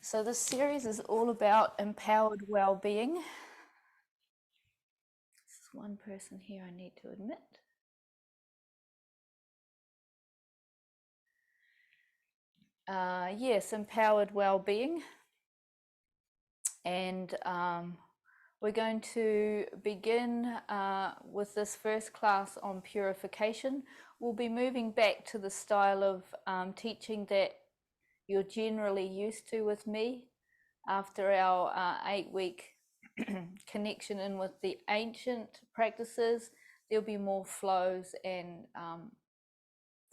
So this series is all about empowered well-being. This is one person here I need to admit. Yes, empowered well-being. And we're going to begin with this first class on purification. We'll be moving back to the style of teaching that you're generally used to with me after our 8-week connection in with the ancient practices. There'll be more flows and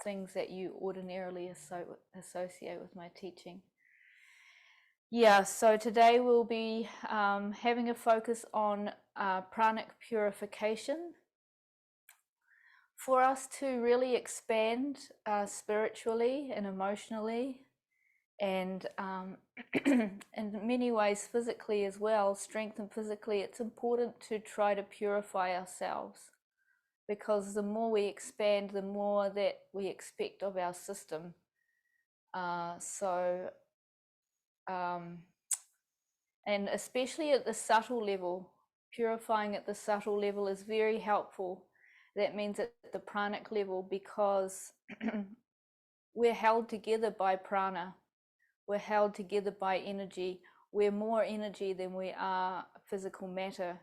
things that you ordinarily associate with my teaching. Yeah, so today we'll be having a focus on pranic purification. For us to really expand spiritually and emotionally, and in many ways physically as well, strengthen physically, it's important to try to purify ourselves, because the more we expand, the more that we expect of our system. And especially at the subtle level, purifying at the subtle level is very helpful. That means at the pranic level, because we're held together by prana. We're held together by energy. We're more energy than we are physical matter.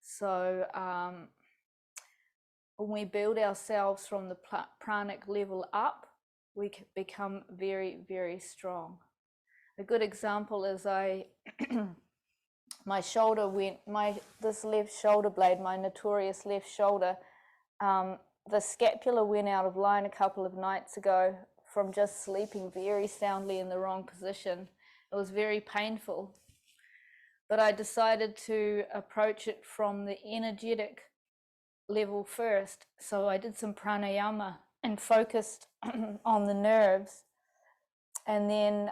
So when we build ourselves from the pranic level up, we become very, very strong. A good example is my shoulder went, this left shoulder blade, my notorious left shoulder, the scapula went out of line a couple of nights ago from just sleeping very soundly in the wrong position. It was very painful, but I decided to approach it from the energetic level first. So I did some pranayama and focused on the nerves, and then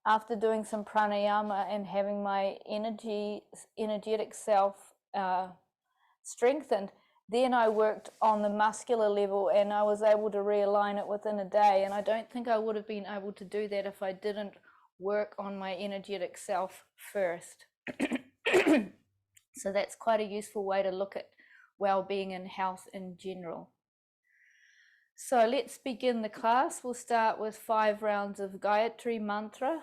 after doing some pranayama and having my energetic self strengthened, then I worked on the muscular level, and I was able to realign it within a day. And I don't think I would have been able to do that if I didn't work on my energetic self first. So that's quite a useful way to look at well-being and health in general. So let's begin the class. We'll start with 5 rounds of Gayatri mantra.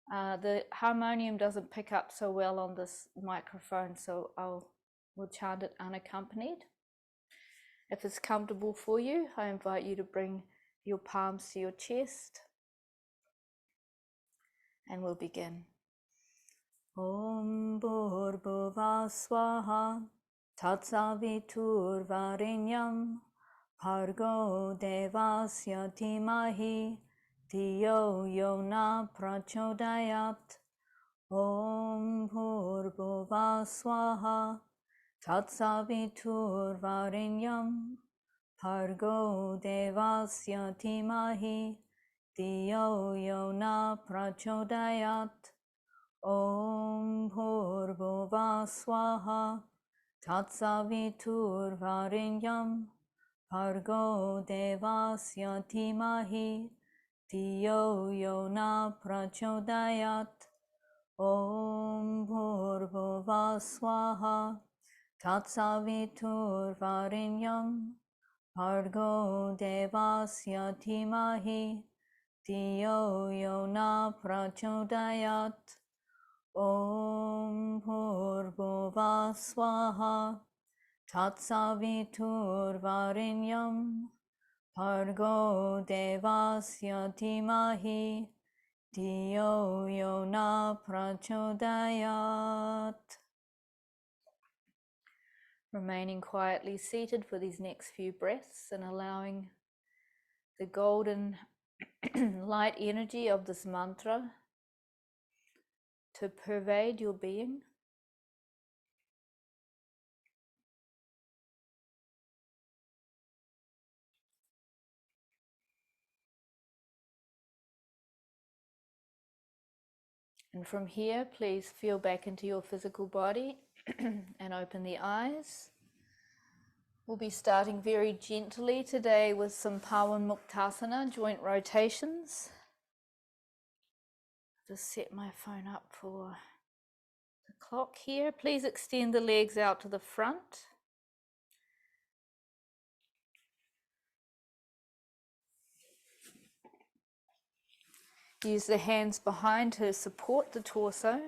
The harmonium doesn't pick up so well on this microphone, so we'll chant it unaccompanied. If it's comfortable for you, I invite you to bring your palms to your chest, and we'll begin. Om Bhurbhuva Swaha Tatsavitur Varenyam Bhargo Devasya Dhimahi Dhiyo Yona Prachodayat. Om Bhurbhuva Swaha Tatsavitur Varenyam Bhargo Devasya Dhimahi Dhiyo Yona Prachodayat. Om Bhurbhuva Swaha Tatsavitur Varenyam Bhargo Devasya Dhimahi Dhiyo Yona Prachodayat. Om Bhurbhuva Swaha Tatsavitur Varenyam Bhargo Devasya Dhimahi Dhiyo Yona Prachodayat. Om Bhurbhuva Swaha Tatsavitur Varenyam Bhargo Devasya Dhimahi Dhiyo Yona Prachodayat. Remaining quietly seated for these next few breaths and allowing the golden light energy of this mantra to pervade your being. And from here, please feel back into your physical body and open the eyes. We'll be starting very gently today with some Pawan Muktasana, joint rotations. Just set my phone up for the clock here. Please extend the legs out to the front. Use the hands behind to support the torso.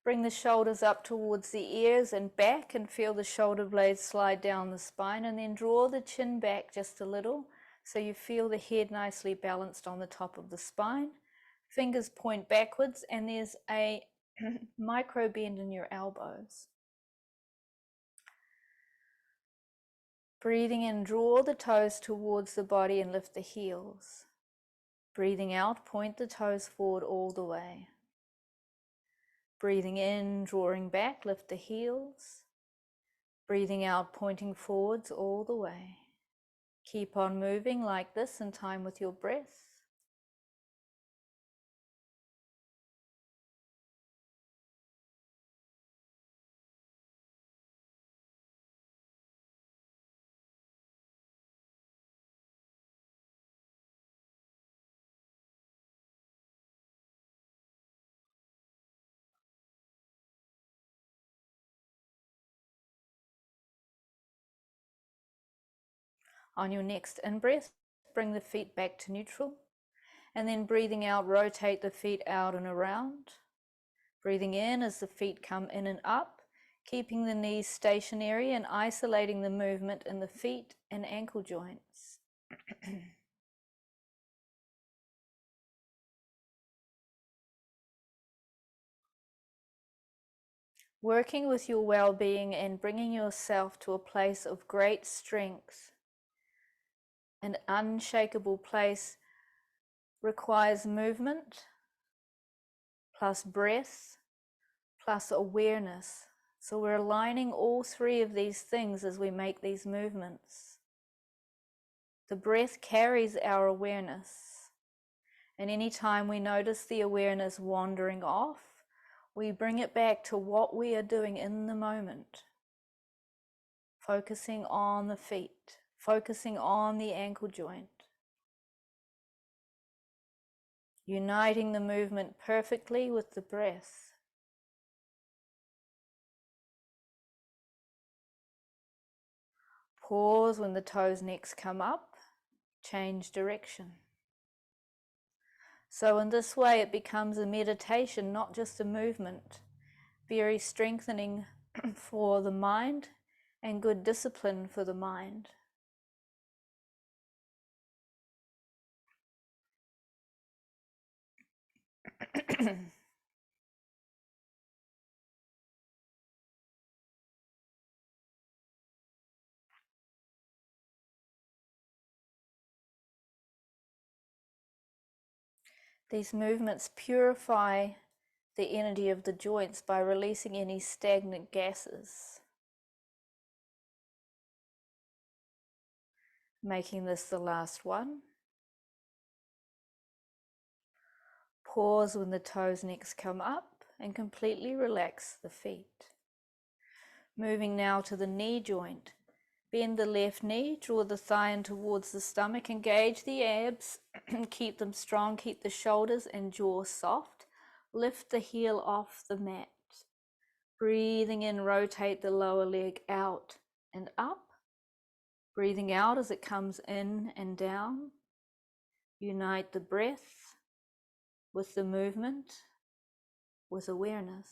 Bring the shoulders up towards the ears and back, and feel the shoulder blades slide down the spine, and then draw the chin back just a little so you feel the head nicely balanced on the top of the spine. Fingers point backwards, and there's a micro bend in your elbows. Breathing in, draw the toes towards the body and lift the heels. Breathing out, point the toes forward all the way. Breathing in, drawing back, lift the heels. Breathing out, pointing forwards all the way. Keep on moving like this in time with your breath. On your next in-breath, bring the feet back to neutral. And then breathing out, rotate the feet out and around. Breathing in as the feet come in and up, keeping the knees stationary and isolating the movement in the feet and ankle joints. Working with your well-being and bringing yourself to a place of great strength, an unshakable place, requires movement plus breath plus awareness. So we're aligning all three of these things as we make these movements. The breath carries our awareness, and anytime we notice the awareness wandering off, we bring it back to what we are doing in the moment. Focusing on the feet, focusing on the ankle joint. Uniting the movement perfectly with the breath. Pause when the toes next come up, change direction. So in this way it becomes a meditation, not just a movement, very strengthening for the mind and good discipline for the mind. These movements purify the energy of the joints by releasing any stagnant gases, making this the last one. Pause when the toes next come up and completely relax the feet. Moving now to the knee joint. Bend the left knee, draw the thigh in towards the stomach, engage the abs, keep them strong, keep the shoulders and jaw soft. Lift the heel off the mat. Breathing in, rotate the lower leg out and up. Breathing out as it comes in and down. Unite the breath with the movement, with awareness.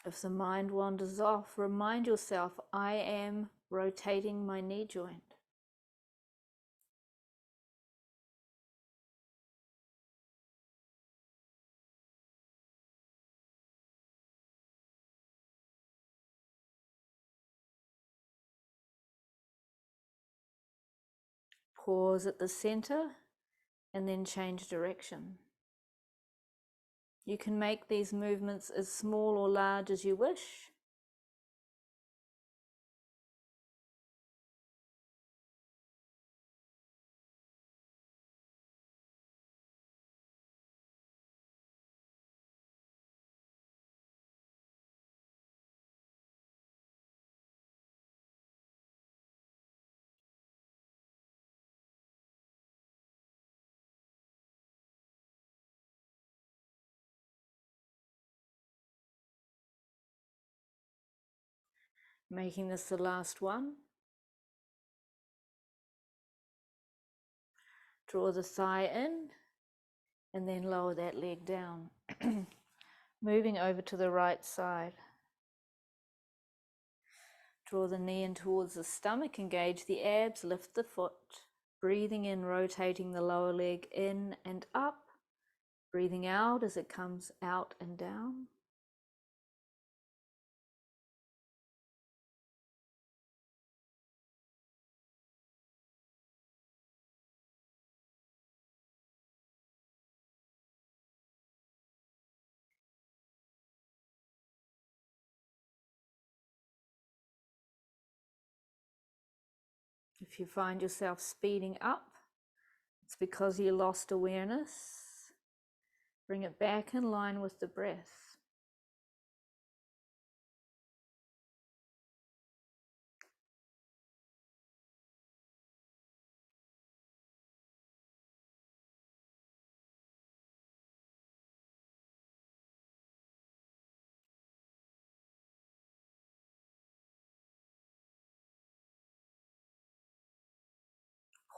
If the mind wanders off, remind yourself, I am rotating my knee joint. Pause at the center and then change direction. You can make these movements as small or large as you wish. Making this the last one. Draw the thigh in and then lower that leg down. Moving over to the right side. Draw the knee in towards the stomach, engage the abs, lift the foot. Breathing in, rotating the lower leg in and up. Breathing out as it comes out and down. If you find yourself speeding up, it's because you lost awareness. Bring it back in line with the breath.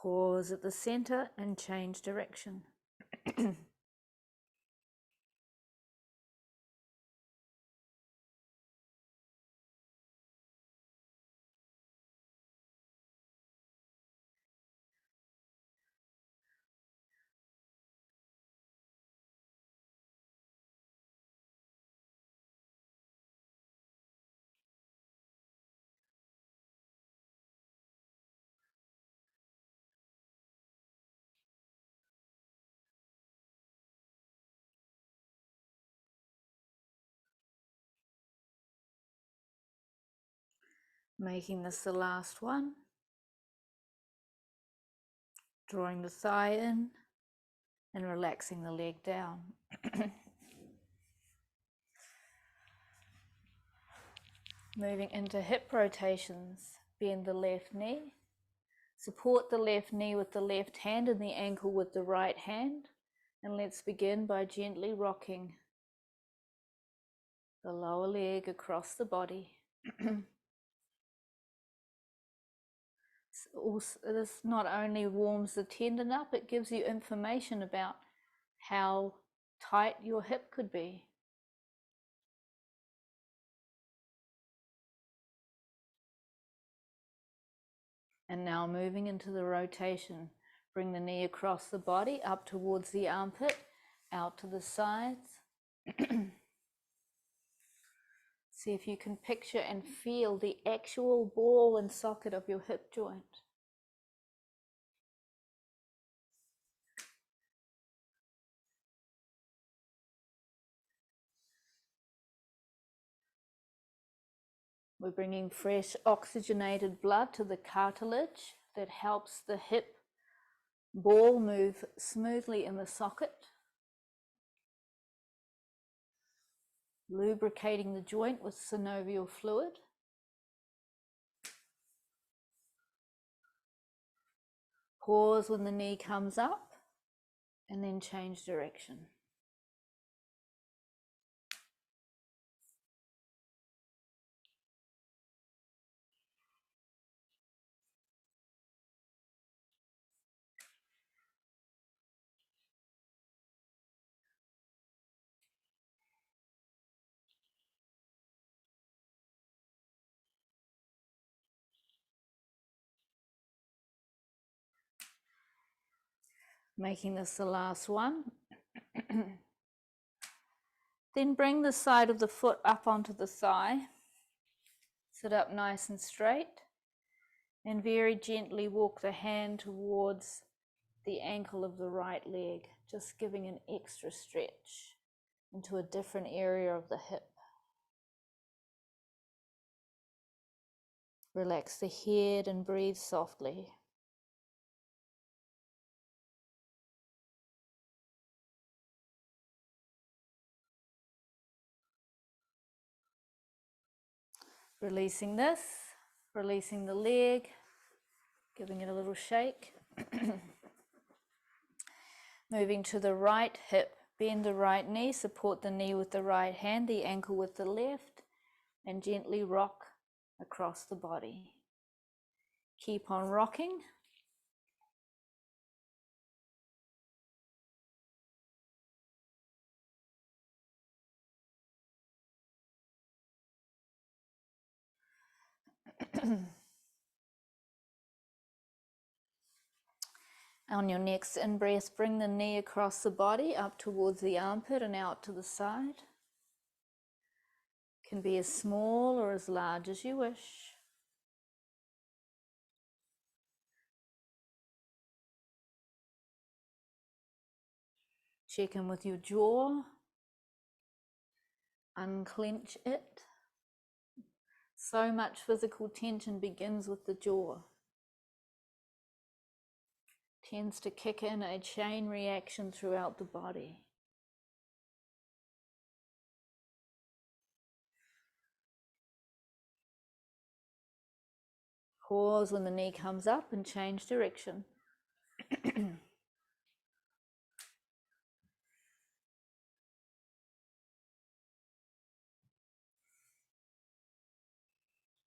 Pause at the center and change direction. Making this the last one. Drawing the thigh in and relaxing the leg down. Moving into hip rotations. Bend the left knee. Support the left knee with the left hand and the ankle with the right hand. And let's begin by gently rocking the lower leg across the body. This not only warms the tendon up, it gives you information about how tight your hip could be. And now moving into the rotation. Bring the knee across the body, up towards the armpit, out to the sides. See if you can picture and feel the actual ball and socket of your hip joint. We're bringing fresh oxygenated blood to the cartilage that helps the hip ball move smoothly in the socket. Lubricating the joint with synovial fluid. Pause when the knee comes up and then change direction. Making this the last one. Then bring the side of the foot up onto the thigh. Sit up nice and straight. And very gently walk the hand towards the ankle of the right leg, just giving an extra stretch into a different area of the hip. Relax the head and breathe softly. Releasing this, releasing the leg, giving it a little shake. Moving to the right hip, bend the right knee, support the knee with the right hand, the ankle with the left, and gently rock across the body. Keep on rocking. On your next in-breath, bring the knee across the body up towards the armpit and out to the side. Can be as small or as large as you wish. Check in with your jaw. Unclench it. So much physical tension begins with the jaw. Tends to kick in a chain reaction throughout the body. Pause when the knee comes up and change direction.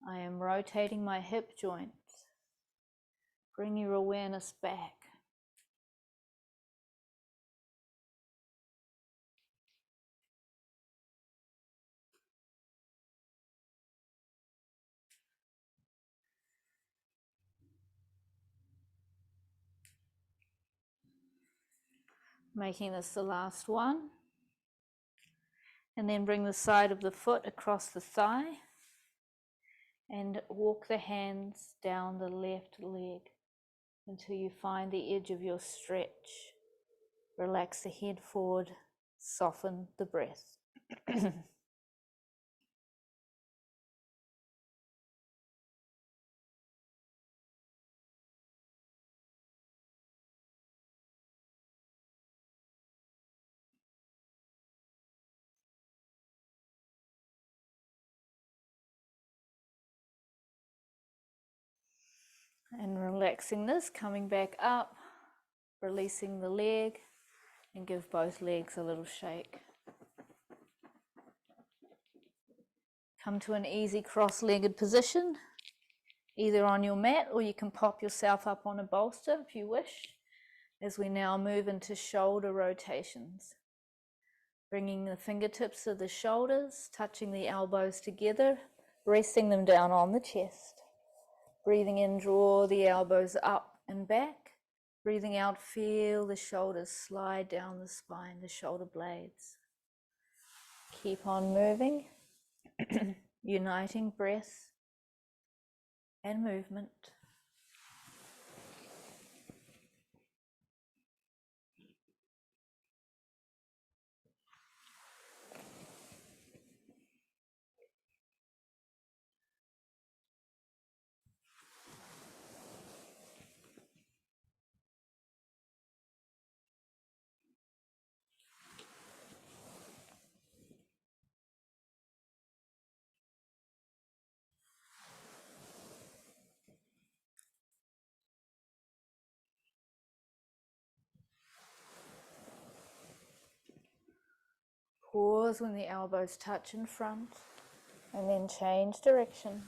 I am rotating my hip joints. Bring your awareness back. Making this the last one. And then bring the side of the foot across the thigh and walk the hands down the left leg until you find the edge of your stretch. Relax the head forward, soften the breath. And relaxing this, coming back up, releasing the leg, and give both legs a little shake. Come to an easy cross-legged position, either on your mat or you can pop yourself up on a bolster if you wish, as we now move into shoulder rotations. Bringing the fingertips of the shoulders, touching the elbows together, resting them down on the chest. Breathing in, draw the elbows up and back. Breathing out, feel the shoulders slide down the spine, the shoulder blades. Keep on moving, uniting breath and movement. Pause when the elbows touch in front, and then change direction.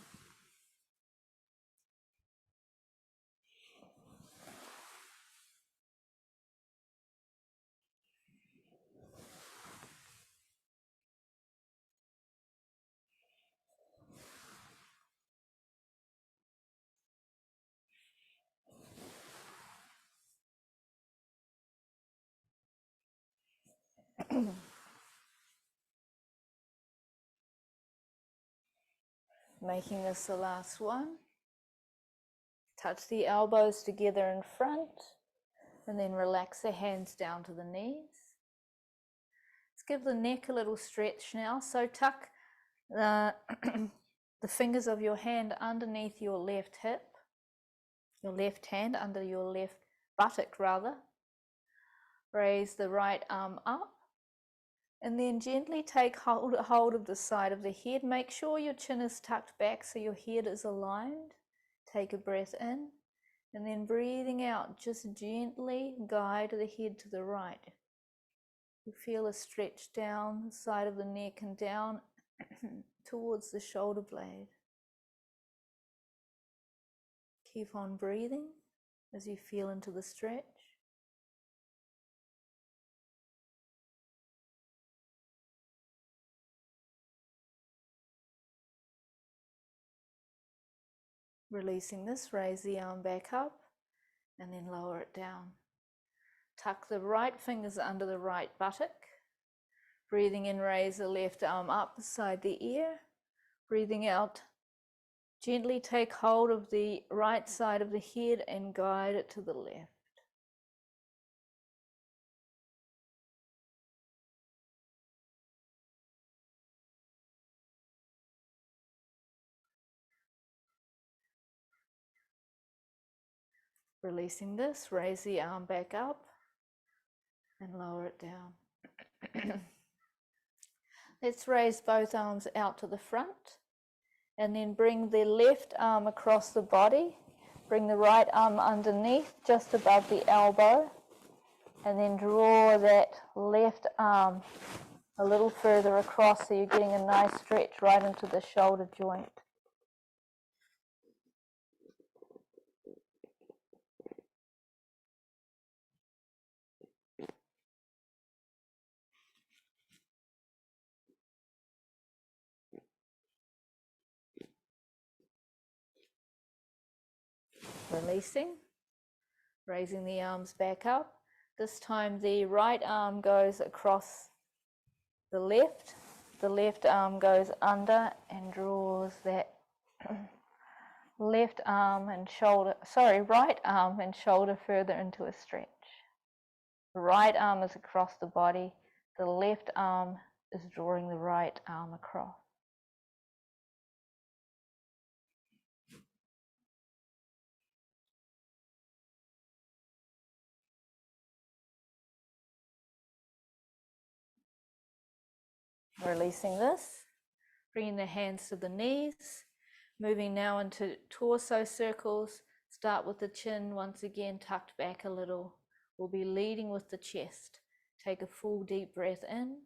Making this the last one. Touch the elbows together in front, and then relax the hands down to the knees. Let's give the neck a little stretch now. So tuck the fingers of your hand underneath your left hip, your left hand under your left buttock rather. Raise the right arm up, and then gently take hold of the side of the head. Make sure your chin is tucked back so your head is aligned. Take a breath in, and then breathing out, just gently guide the head to the right. You feel a stretch down the side of the neck and down towards the shoulder blade. Keep on breathing as you feel into the stretch. Releasing this, raise the arm back up and then lower it down. Tuck the right fingers under the right buttock. Breathing in, raise the left arm up beside the ear. Breathing out, gently take hold of the right side of the head and guide it to the left. Releasing this, raise the arm back up and lower it down. Let's raise both arms out to the front and then bring the left arm across the body. Bring the right arm underneath, just above the elbow, and then draw that left arm a little further across so you're getting a nice stretch right into the shoulder joint. Releasing, raising the arms back up. This time the right arm goes across the left arm goes under and draws that right arm and shoulder further into a stretch. The right arm is across the body, the left arm is drawing the right arm across. Releasing this, bringing the hands to the knees, moving now into torso circles. Start with the chin, once again tucked back a little. We'll be leading with the chest. Take a full deep breath in.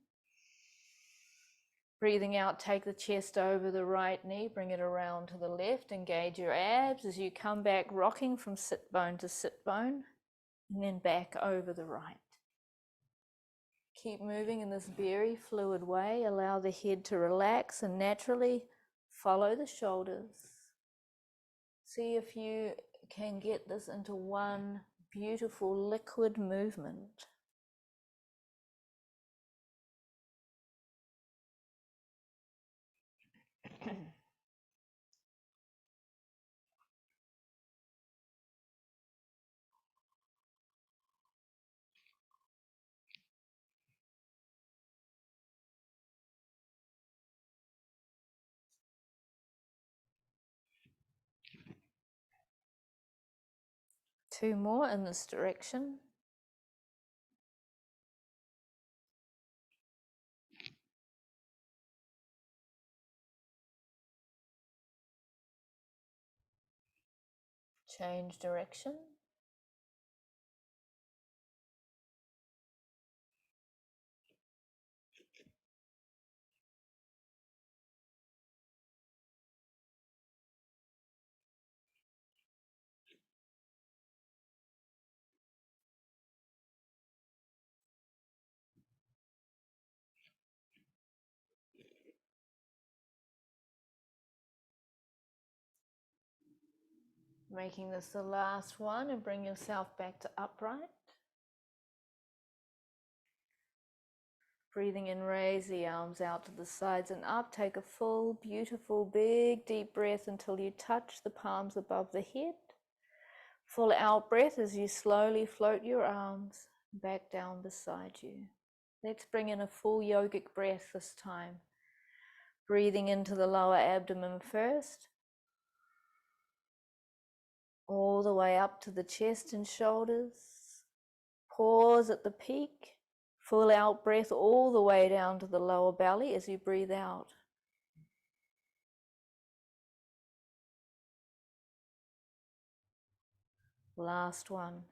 Breathing out, take the chest over the right knee, bring it around to the left, engage your abs as you come back, rocking from sit bone to sit bone, and then back over the right. Keep moving in this very fluid way. Allow the head to relax and naturally follow the shoulders. See if you can get this into one beautiful liquid movement. Two more in this direction. Change direction. Making this the last one, and bring yourself back to upright. Breathing in, raise the arms out to the sides and up. Take a full, beautiful, big, deep breath until you touch the palms above the head. Full out breath as you slowly float your arms back down beside you. Let's bring in a full yogic breath this time. Breathing into the lower abdomen first, all the way up to the chest and shoulders. Pause at the peak. Full out breath all the way down to the lower belly as you breathe out. Last one.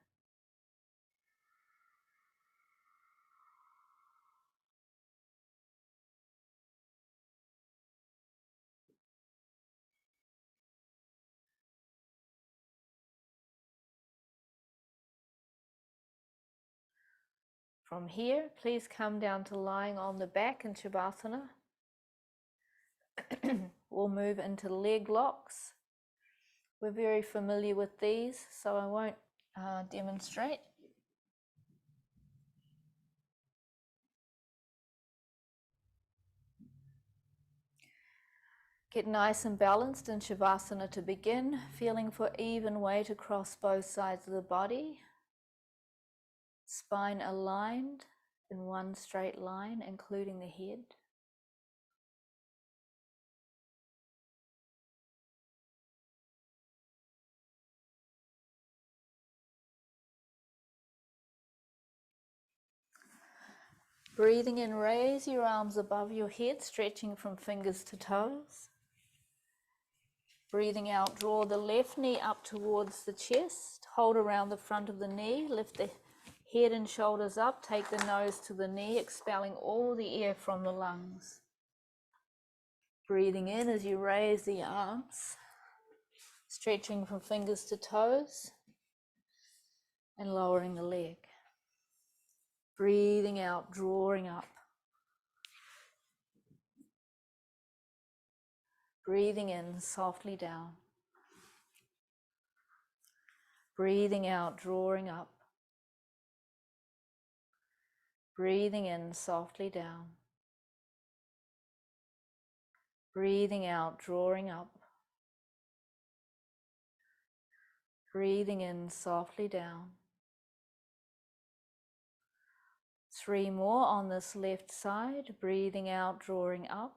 From here, please come down to lying on the back in Shavasana. We'll move into leg locks. We're very familiar with these, so I won't demonstrate. Get nice and balanced in Shavasana to begin, feeling for even weight across both sides of the body. Spine aligned in one straight line, including the head. Breathing in, raise your arms above your head, stretching from fingers to toes. Breathing out, draw the left knee up towards the chest, hold around the front of the knee, lift the head and shoulders up, take the nose to the knee, expelling all the air from the lungs. Breathing in as you raise the arms, stretching from fingers to toes, and lowering the leg. Breathing out, drawing up. Breathing in, softly down. Breathing out, drawing up. Breathing in, softly down. Breathing out, drawing up. Breathing in, softly down. 3 more on this left side. Breathing out, drawing up.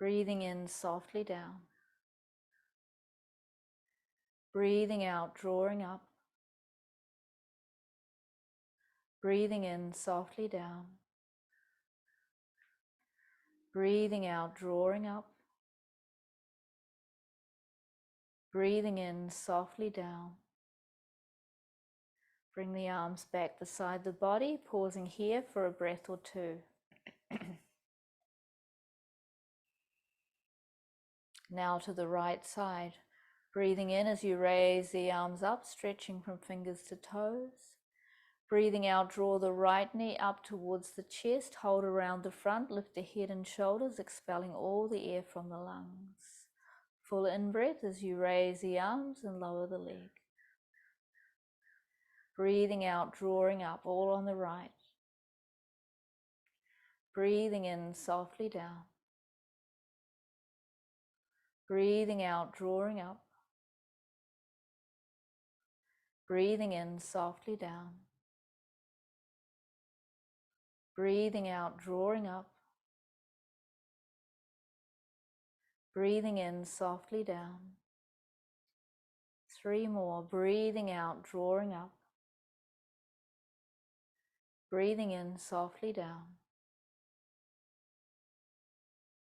Breathing in, softly down. Breathing out, drawing up. Breathing in, softly down. Breathing out, drawing up. Breathing in, softly down. Bring the arms back beside the body, pausing here for a breath or two. Now to the right side. Breathing in as you raise the arms up, stretching from fingers to toes. Breathing out, draw the right knee up towards the chest, hold around the front, lift the head and shoulders, expelling all the air from the lungs. Full in-breath as you raise the arms and lower the leg. Breathing out, drawing up, all on the right. Breathing in, softly down. Breathing out, drawing up. Breathing in, softly down. Breathing out, drawing up. Breathing in, softly down. 3 more. Breathing out, drawing up. Breathing in, softly down.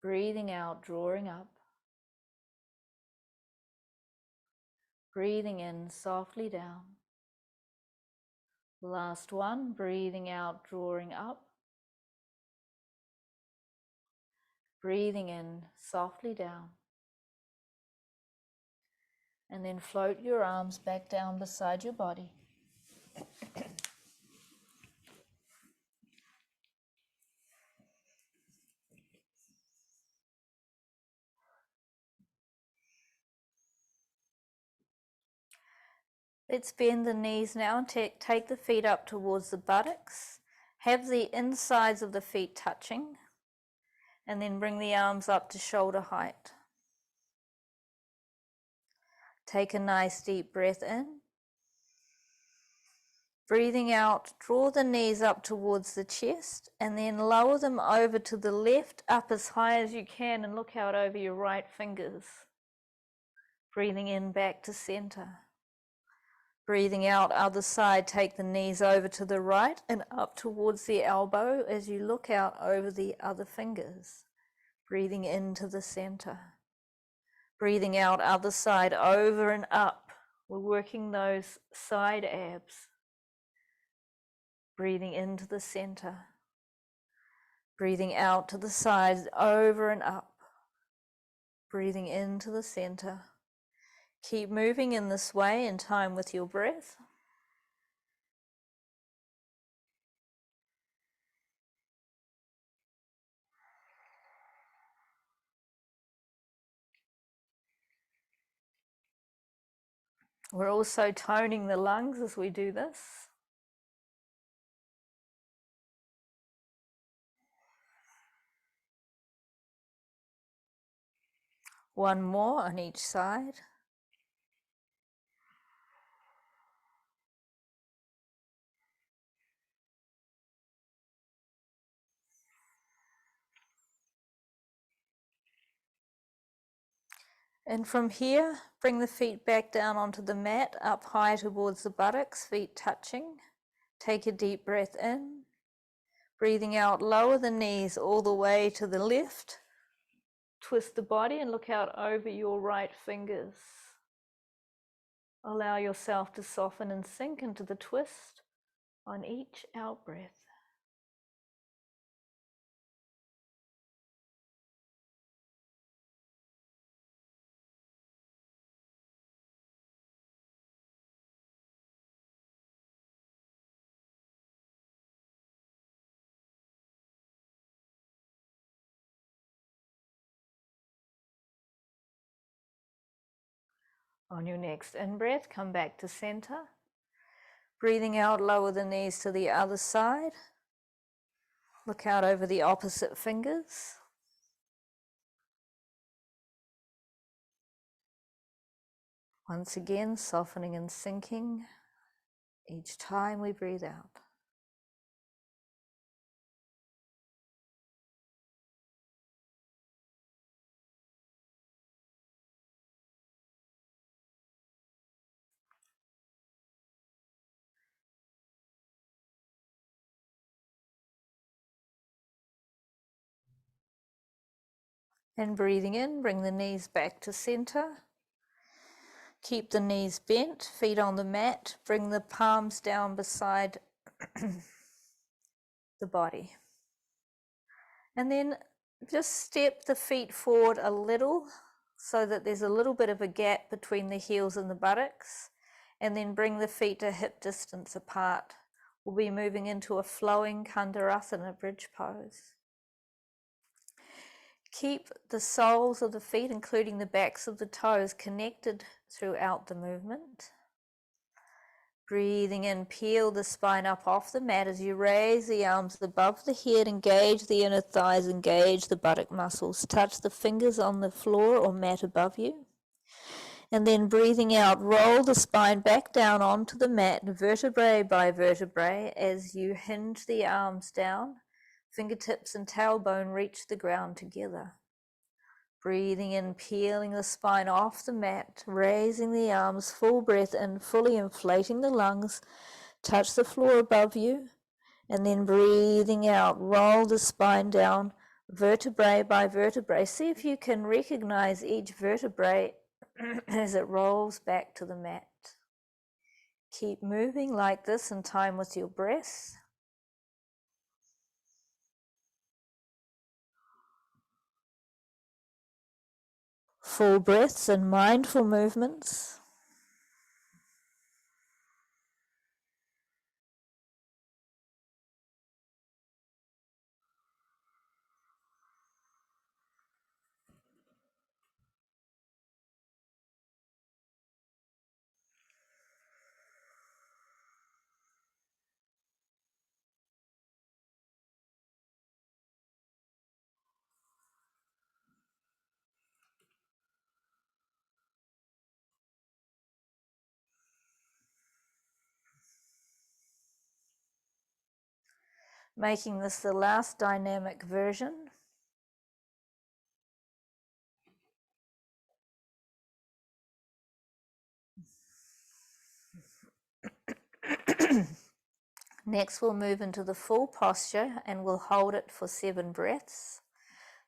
Breathing out, drawing up. Breathing in, softly down. Last one. Breathing out, drawing up. Breathing in, softly down. And then float your arms back down beside your body. Let's bend the knees now and take the feet up towards the buttocks. Have the insides of the feet touching. And then bring the arms up to shoulder height. Take a nice deep breath in. Breathing out, draw the knees up towards the chest and then lower them over to the left, up as high as you can, and look out over your right fingers. Breathing in back to center. Breathing out, other side, take the knees over to the right and up towards the elbow as you look out over the other fingers. Breathing into the center. Breathing out, other side, over and up. We're working those side abs. Breathing into the center. Breathing out to the sides, over and up. Breathing into the center. Keep moving in this way in time with your breath. We're also toning the lungs as we do this. One more on each side. And from here, bring the feet back down onto the mat, up high towards the buttocks, feet touching. Take a deep breath in. Breathing out, lower the knees all the way to the left. Twist the body and look out over your right fingers. Allow yourself to soften and sink into the twist on each out-breath. On your next in-breath, come back to center. Breathing out, lower the knees to the other side. Look out over the opposite fingers. Once again, softening and sinking each time we breathe out. And breathing in, bring the knees back to center. Keep the knees bent, feet on the mat. Bring the palms down beside the body. And then just step the feet forward a little so that there's a little bit of a gap between the heels and the buttocks. And then bring the feet to hip distance apart. We'll be moving into a flowing Kandarasana bridge pose. Keep the soles of the feet, including the backs of the toes, connected throughout the movement. Breathing in, peel the spine up off the mat as you raise the arms above the head, engage the inner thighs, engage the buttock muscles. Touch the fingers on the floor or mat above you. And then breathing out, roll the spine back down onto the mat, vertebrae by vertebrae, as you hinge the arms down. Fingertips and tailbone reach the ground together. Breathing in, peeling the spine off the mat, raising the arms, full breath in, fully inflating the lungs. Touch the floor above you. And then breathing out, roll the spine down, vertebrae by vertebrae. See if you can recognize each vertebrae as it rolls back to the mat. Keep moving like this in time with your breath. Full breaths and mindful movements. Making this the last dynamic version. Next, we'll move into the full posture and we'll hold it for 7 breaths.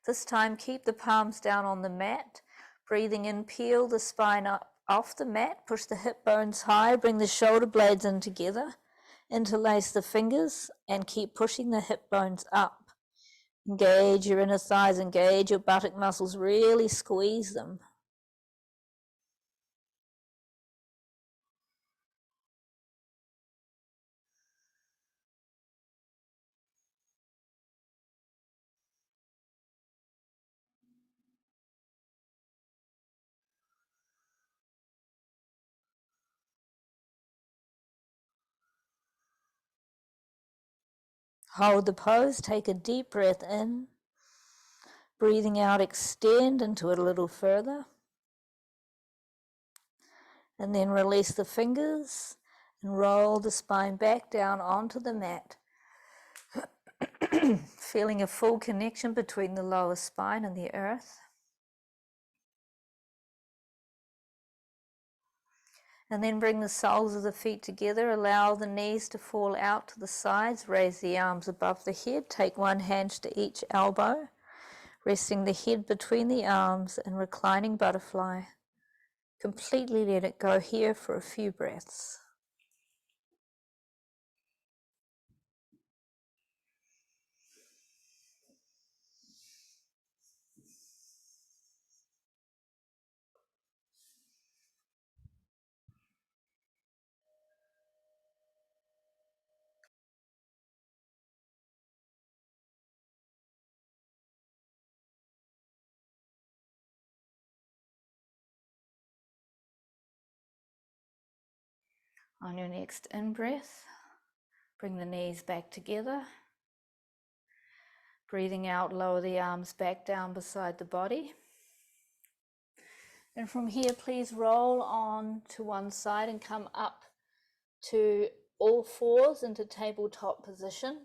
This time, keep the palms down on the mat. Breathing in, peel the spine up off the mat, push the hip bones high, bring the shoulder blades in together, interlace the fingers, and keep pushing the hip bones up. Engage your inner thighs, engage your buttock muscles, really squeeze them. Hold the pose, take a deep breath in. Breathing out, extend into it a little further. And then release the fingers and roll the spine back down onto the mat. Feeling a full connection between the lower spine and the earth. And then bring the soles of the feet together. Allow the knees to fall out to the sides. Raise the arms above the head. Take one hand to each elbow. Resting the head between the arms and reclining butterfly. Completely let it go here for a few breaths. On your next in-breath, bring the knees back together. Breathing out, lower the arms back down beside the body. And from here, please roll on to one side and come up to all fours into tabletop position.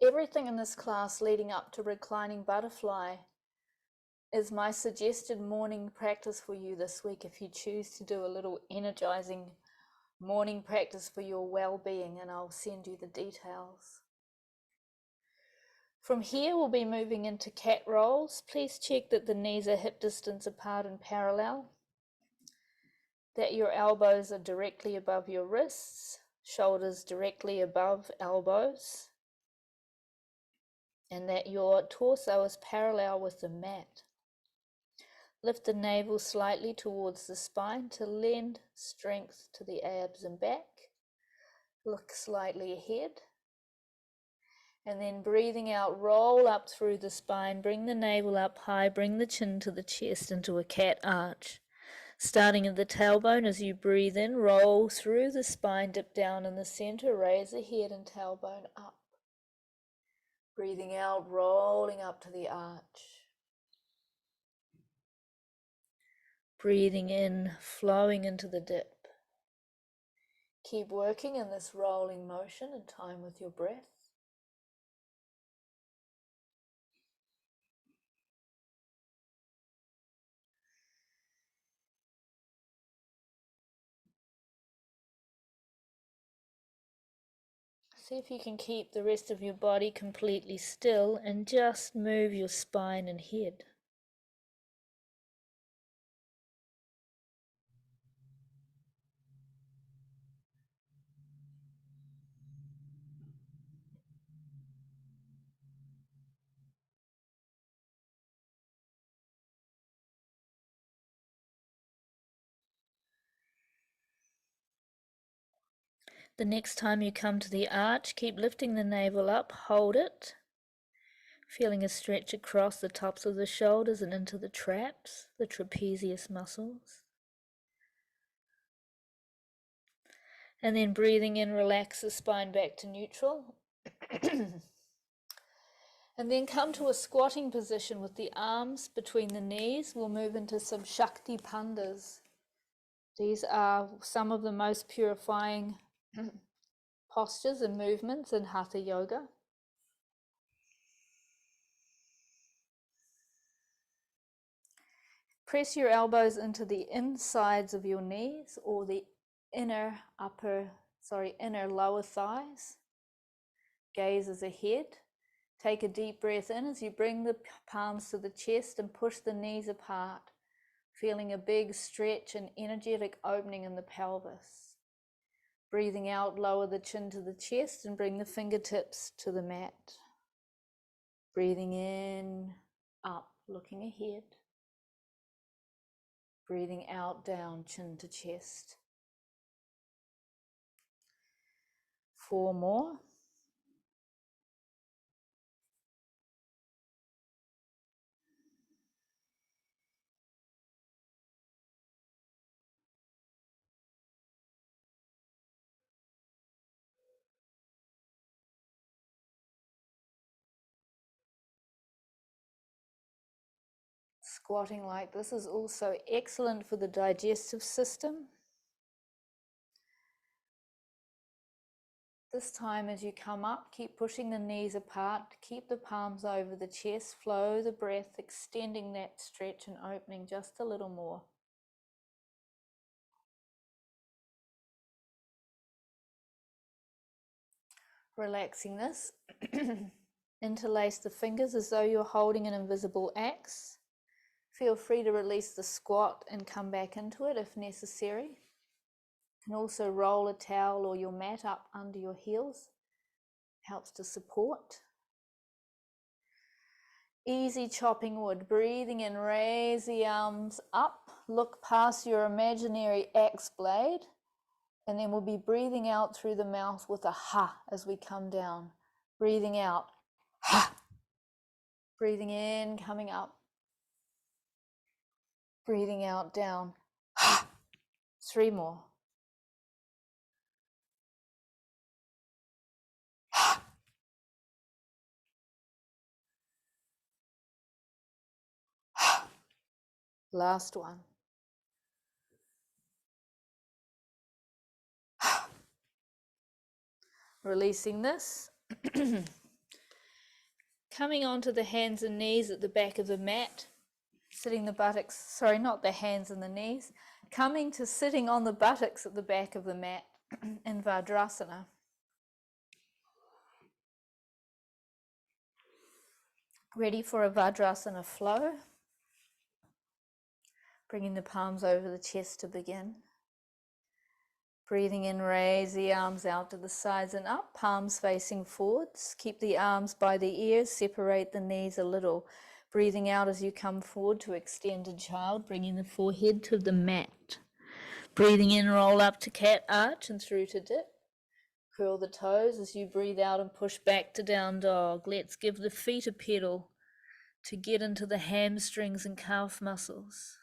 Everything in this class leading up to reclining butterfly is my suggested morning practice for you this week if you choose to do a little energizing morning practice for your well-being, and I'll send you the details. From here, we'll be moving into cat rolls. Please check that the knees are hip distance apart and parallel, that your elbows are directly above your wrists, shoulders directly above elbows, and that your torso is parallel with the mat. Lift the navel slightly towards the spine to lend strength to the abs and back. Look slightly ahead. And then breathing out, roll up through the spine, bring the navel up high, bring the chin to the chest into a cat arch. Starting at the tailbone as you breathe in, roll through the spine, dip down in the center, raise the head and tailbone up. Breathing out, rolling up to the arch. Breathing in, flowing into the dip. Keep working in this rolling motion in time with your breath. See if you can keep the rest of your body completely still and just move your spine and head. The next time you come to the arch, keep lifting the navel up, hold it. Feeling a stretch across the tops of the shoulders and into the traps, the trapezius muscles. And then breathing in, relax the spine back to neutral. And then come to a squatting position with the arms between the knees. We'll move into some Shakti Pandas. These are some of the most purifying postures and movements in Hatha Yoga. Press your elbows into the insides of your knees or the inner lower thighs. Gaze is ahead. Take a deep breath in as you bring the palms to the chest and push the knees apart, feeling a big stretch and energetic opening in the pelvis. Breathing out, lower the chin to the chest and bring the fingertips to the mat. Breathing in, up, looking ahead. Breathing out, down, chin to chest. 4 more. Squatting like this is also excellent for the digestive system. This time as you come up, keep pushing the knees apart, keep the palms over the chest, flow the breath, extending that stretch and opening just a little more. Relaxing this, interlace the fingers as though you're holding an invisible axe. Feel free to release the squat and come back into it if necessary. You can also roll a towel or your mat up under your heels. Helps to support. Easy chopping wood, breathing in, raise the arms up, look past your imaginary axe blade, and then we'll be breathing out through the mouth with a ha as we come down. Breathing out, ha. Breathing in, coming up. Breathing out, down, ha. 3 more. Ha. Ha. Last one. Ha. Releasing this. Coming onto the hands and knees at the back of the mat. Sitting the buttocks, sorry, not the hands and the knees. Coming to sitting on the buttocks at the back of the mat in Vajrasana. Ready for a Vajrasana flow. Bringing the palms over the chest to begin. Breathing in, raise the arms out to the sides and up, palms facing forwards. Keep the arms by the ears, separate the knees a little. Breathing out as you come forward to extended child, bringing the forehead to the mat. Breathing in, roll up to cat arch and through to dip. Curl the toes as you breathe out and push back to down dog. Let's give the feet a pedal to get into the hamstrings and calf muscles.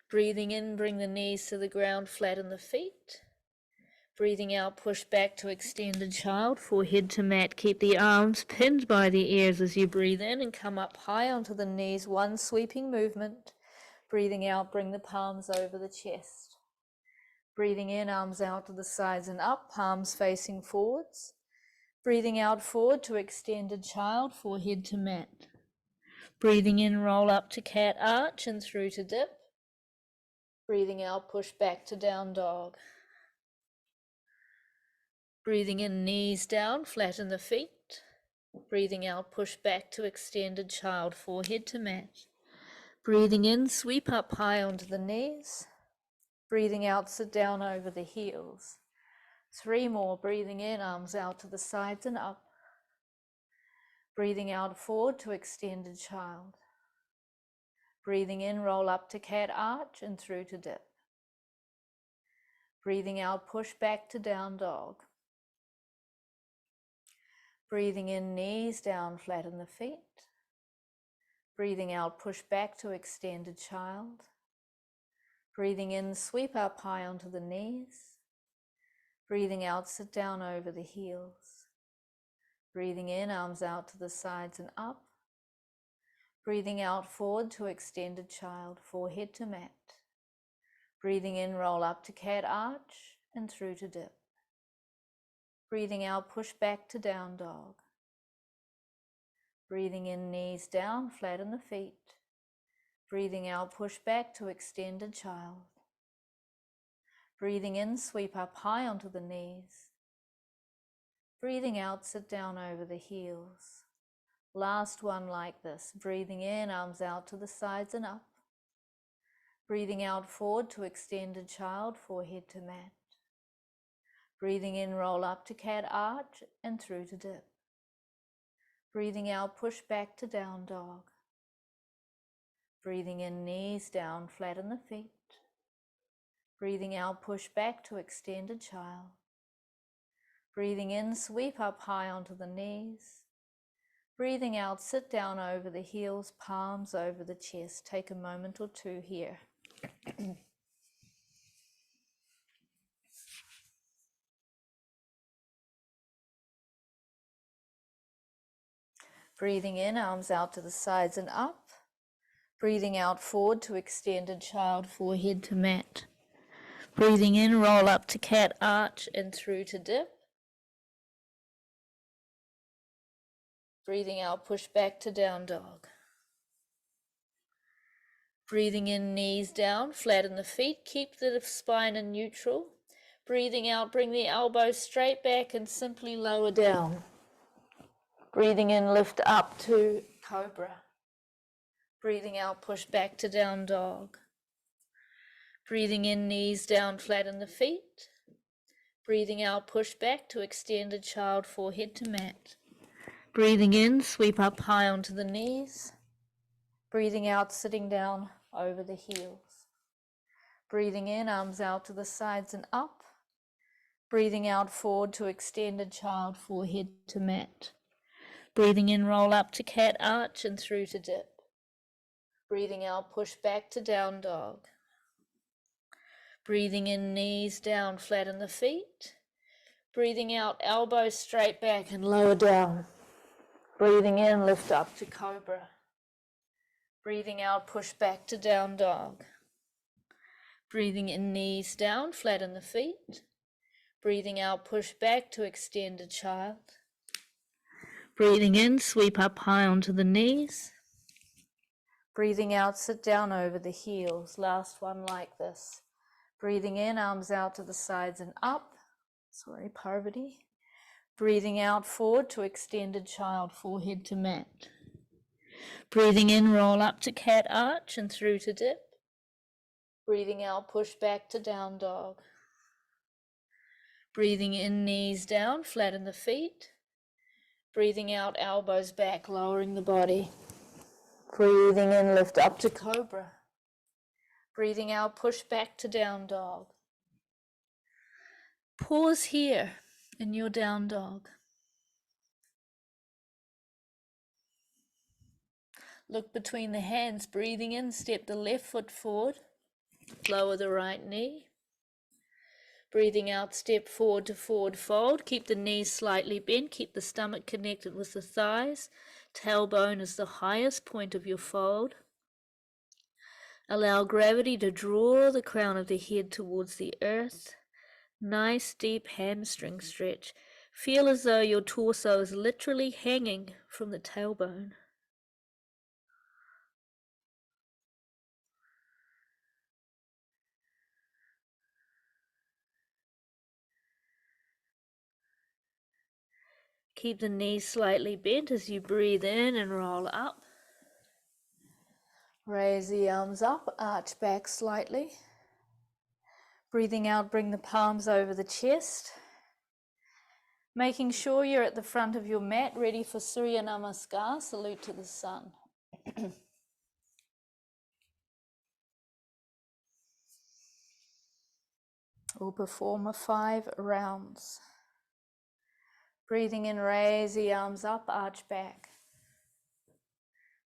Breathing in, bring the knees to the ground, flatten the feet. Breathing out, push back to extended child, forehead to mat. Keep the arms pinned by the ears as you breathe in and come up high onto the knees, one sweeping movement. Breathing out, bring the palms over the chest. Breathing in, arms out to the sides and up, palms facing forwards. Breathing out, forward to extended child, forehead to mat. Breathing in, roll up to cat arch and through to dip. Breathing out, push back to down dog. Breathing in, knees down, flatten the feet. Breathing out, push back to extended child, forehead to mat. Breathing in, sweep up high onto the knees. Breathing out, sit down over the heels. 3 more, breathing in, arms out to the sides and up. Breathing out, forward to extended child. Breathing in, roll up to cat arch and through to dip. Breathing out, push back to down dog. Breathing in, knees down, flatten the feet. Breathing out, push back to extended child. Breathing in, sweep up high onto the knees. Breathing out, sit down over the heels. Breathing in, arms out to the sides and up. Breathing out, forward to extended child, forehead to mat. Breathing in, roll up to cat arch and through to dip. Breathing out, push back to down dog. Breathing in, knees down, flatten the feet. Breathing out, push back to extended child. Breathing in, sweep up high onto the knees. Breathing out, sit down over the heels. Last one like this. Breathing in, arms out to the sides and up. Breathing out, forward to extended child, forehead to mat. Breathing in, roll up to cat arch and through to dip. Breathing out, push back to down dog. Breathing in, knees down, flatten the feet. Breathing out, push back to extended child. Breathing in, sweep up high onto the knees. Breathing out, sit down over the heels, palms over the chest. Take a moment or two here. Breathing in, arms out to the sides and up. Breathing out, forward to extended child, forehead to mat. Breathing in, roll up to cat arch and through to dip. Breathing out, push back to down dog. Breathing in, knees down, flatten the feet, keep the spine in neutral. Breathing out, bring the elbows straight back and simply lower down. Breathing in, lift up to cobra. Breathing out, push back to down dog. Breathing in, knees down, flatten the feet. Breathing out, push back to extended child, forehead to mat. Breathing in, sweep up high onto the knees. Breathing out, sitting down over the heels. Breathing in, arms out to the sides and up. Breathing out, forward to extended child, forehead to mat. Breathing in, roll up to cat arch and through to dip. Breathing out, push back to down dog. Breathing in, knees down, flatten the feet. Breathing out, elbows straight back and lower down. Breathing in, lift up to cobra. Breathing out, push back to down dog. Breathing in, knees down, flatten the feet. Breathing out, push back to extended child. Breathing in, sweep up high onto the knees. Breathing out, sit down over the heels. Last one like this. Breathing in, arms out to the sides and up. Parvati. Breathing out, forward to extended child, forehead to mat. Breathing in, roll up to cat arch and through to dip. Breathing out, push back to down dog. Breathing in, knees down, flatten the feet. Breathing out, elbows back, lowering the body. Breathing in, lift up to cobra. Breathing out, push back to down dog. Pause here in your down dog. Look between the hands, breathing in, step the left foot forward, lower the right knee. Breathing out, step forward to forward fold. Keep the knees slightly bent, keep the stomach connected with the thighs. Tailbone is the highest point of your fold. Allow gravity to draw the crown of the head towards the earth. Nice deep hamstring stretch. Feel as though your torso is literally hanging from the tailbone. Keep the knees slightly bent as you breathe in and roll up. Raise the arms up, arch back slightly. Breathing out, bring the palms over the chest. Making sure you're at the front of your mat, ready for Surya Namaskar, salute to the sun. We'll perform 5 rounds. Breathing in, raise the arms up, arch back.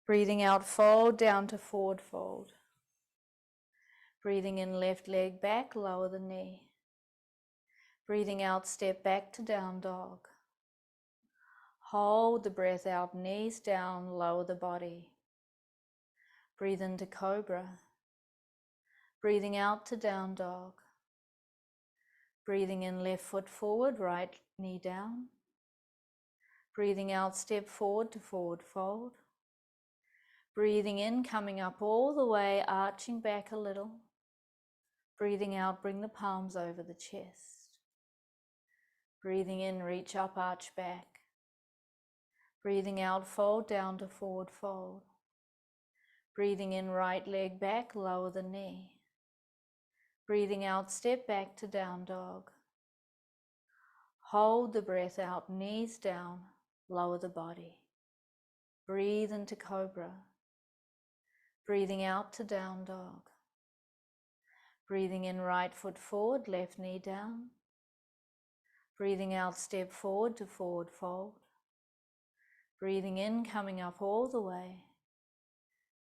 Breathing out, fold down to forward fold. Breathing in, left leg back, lower the knee. Breathing out, step back to down dog. Hold the breath out, knees down, lower the body. Breathe into cobra. Breathing out to down dog. Breathing in, left foot forward, right knee down. Breathing out, step forward to forward fold. Breathing in, coming up all the way, arching back a little. Breathing out, bring the palms over the chest. Breathing in, reach up, arch back. Breathing out, fold down to forward fold. Breathing in, right leg back, lower the knee. Breathing out, step back to down dog. Hold the breath out, knees down, lower the body. Breathe into cobra. Breathing out to down dog. Breathing in, right foot forward, left knee down. Breathing out, step forward to forward fold. Breathing in, coming up all the way.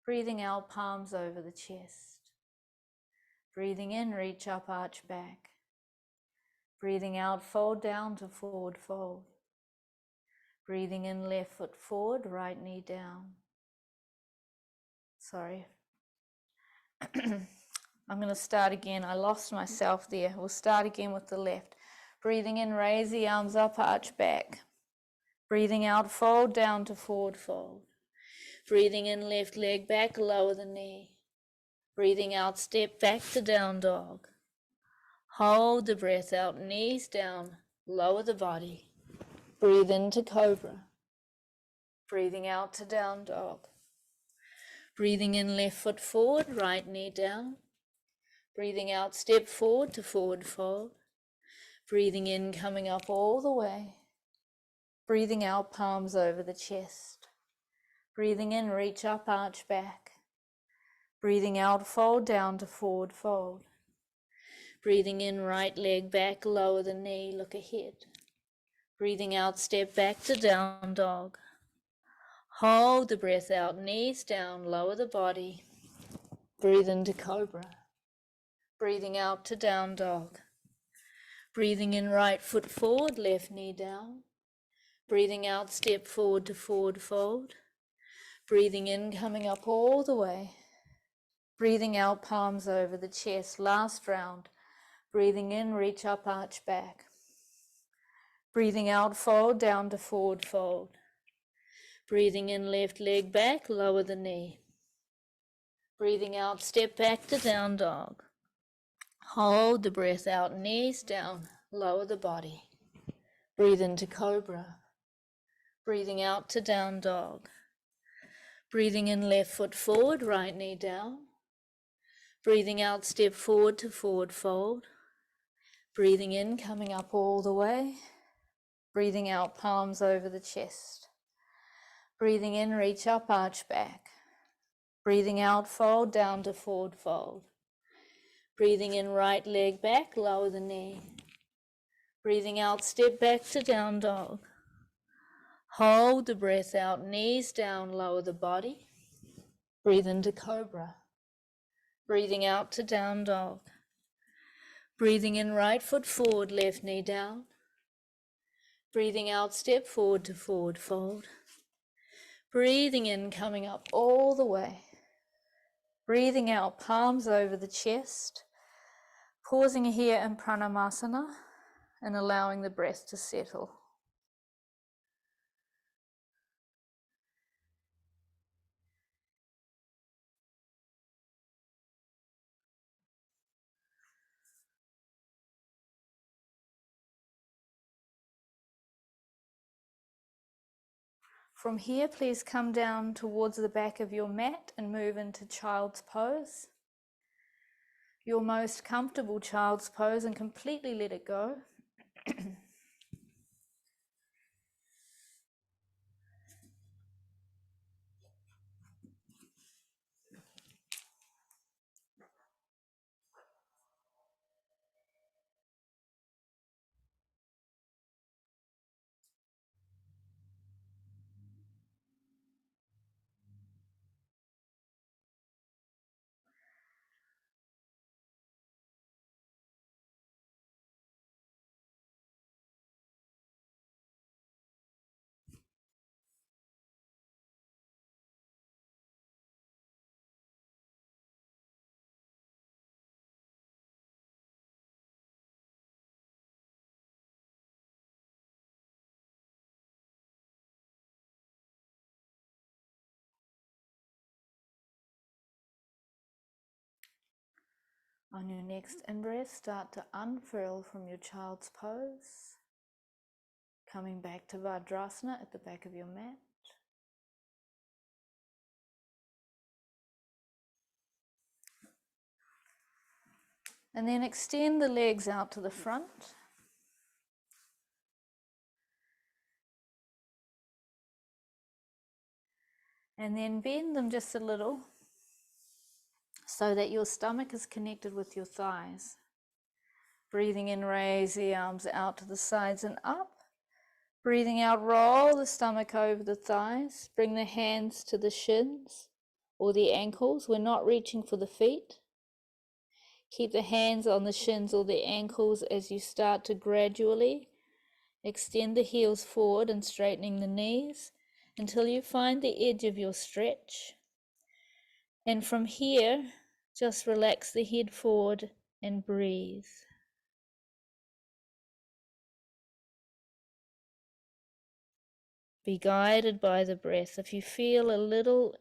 Breathing out, palms over the chest. Breathing in, reach up, arch back. Breathing out, fold down to forward fold. Breathing in, left foot forward, right knee down. Sorry. I'm going to start again. I lost myself there. We'll start again with the left. Breathing in, raise the arms up, arch back. Breathing out, fold down to forward fold. Breathing in, left leg back, lower the knee. Breathing out, step back to down dog. Hold the breath out, knees down, lower the body. Breathe into cobra. Breathing out to down dog. Breathing in, left foot forward, right knee down. Breathing out, step forward to forward fold. Breathing in, coming up all the way. Breathing out, palms over the chest. Breathing in, reach up, arch back. Breathing out, fold down to forward fold. Breathing in, right leg back, lower the knee, look ahead. Breathing out, step back to down dog. Hold the breath out, knees down, lower the body. Breathe into cobra. Breathing out to down dog. Breathing in, right foot forward, left knee down. Breathing out, step forward to forward fold. Breathing in, coming up all the way. Breathing out, palms over the chest. Last round. Breathing in, reach up, arch back. Breathing out, fold down to forward fold. Breathing in, left leg back, lower the knee. Breathing out, step back to down dog. Hold the breath out, knees down, lower the body. Breathe into cobra. Breathing out to down dog. Breathing in, left foot forward, right knee down. Breathing out, step forward to forward fold. Breathing in, coming up all the way. Breathing out, palms over the chest. Breathing in, reach up, arch back. Breathing out, fold down to forward fold. Breathing in, right leg back, lower the knee. Breathing out, step back to down dog. Hold the breath out, knees down, lower the body. Breathe into cobra. Breathing out to down dog. Breathing in, right foot forward, left knee down. Breathing out, step forward to forward fold. Breathing in, coming up all the way. Breathing out, palms over the chest. Pausing here in Pranayama and allowing the breath to settle. From here, please come down towards the back of your mat and move into child's pose. Your most comfortable child's pose, and completely let it go. On your next in-breath, start to unfurl from your child's pose. Coming back to Vajrasana at the back of your mat. And then extend the legs out to the front. And then bend them just a little so that your stomach is connected with your thighs. Breathing in, raise the arms out to the sides and up. Breathing out, roll the stomach over the thighs. Bring the hands to the shins or the ankles. We're not reaching for the feet. Keep the hands on the shins or the ankles as you start to gradually Extend the heels forward and straightening the knees until you find the edge of your stretch. And from here, just relax the head forward and breathe. Be guided by the breath. If you feel a little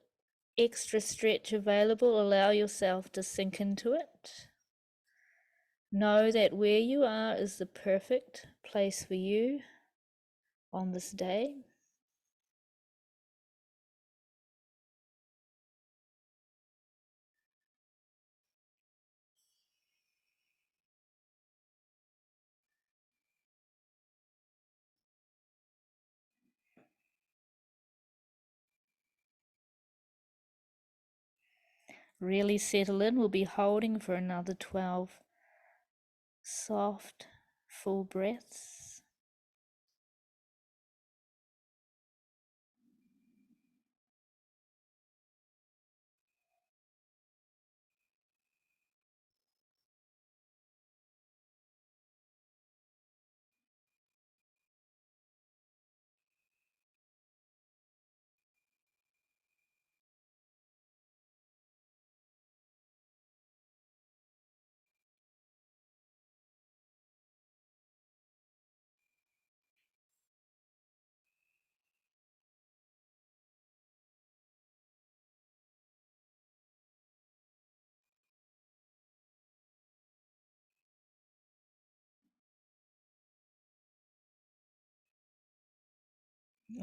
extra stretch available, allow yourself to sink into it. Know that where you are is the perfect place for you on this day. Really settle in. We'll be holding for another 12 soft, full breaths.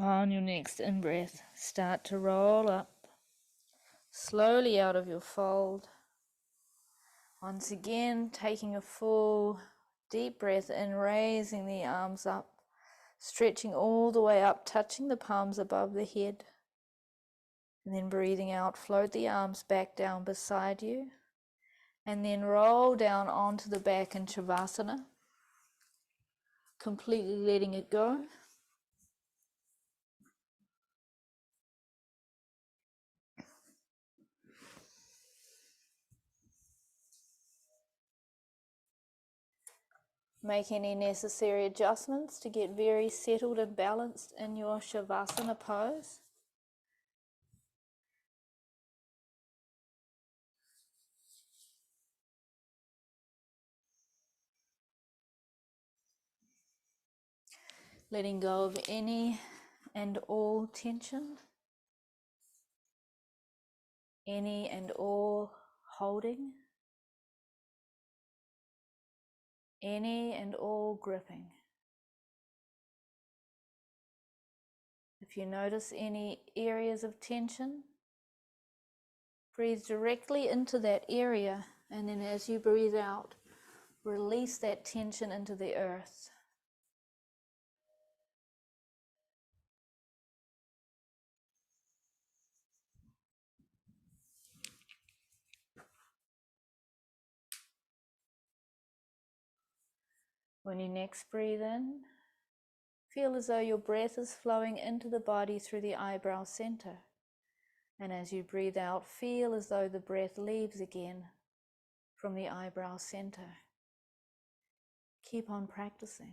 On your next in-breath, start to roll up slowly out of your fold. Once again, taking a full deep breath in, raising the arms up, stretching all the way up, touching the palms above the head. And then breathing out, float the arms back down beside you. And then roll down onto the back in Shavasana, completely letting it go. Make any necessary adjustments to get very settled and balanced in your Shavasana pose. Letting go of any and all tension, any and all holding, any and all gripping. If you notice any areas of tension, breathe directly into that area, and then as you breathe out, release that tension into the earth. When you next breathe in, feel as though your breath is flowing into the body through the eyebrow center. And as you breathe out, feel as though the breath leaves again from the eyebrow center. Keep on practicing.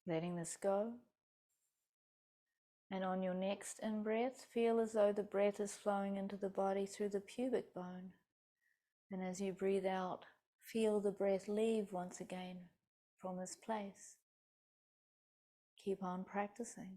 Letting this go. And on your next in-breath, feel as though the breath is flowing into the body through the pubic bone. And as you breathe out, feel the breath leave once again from this place. Keep on practicing.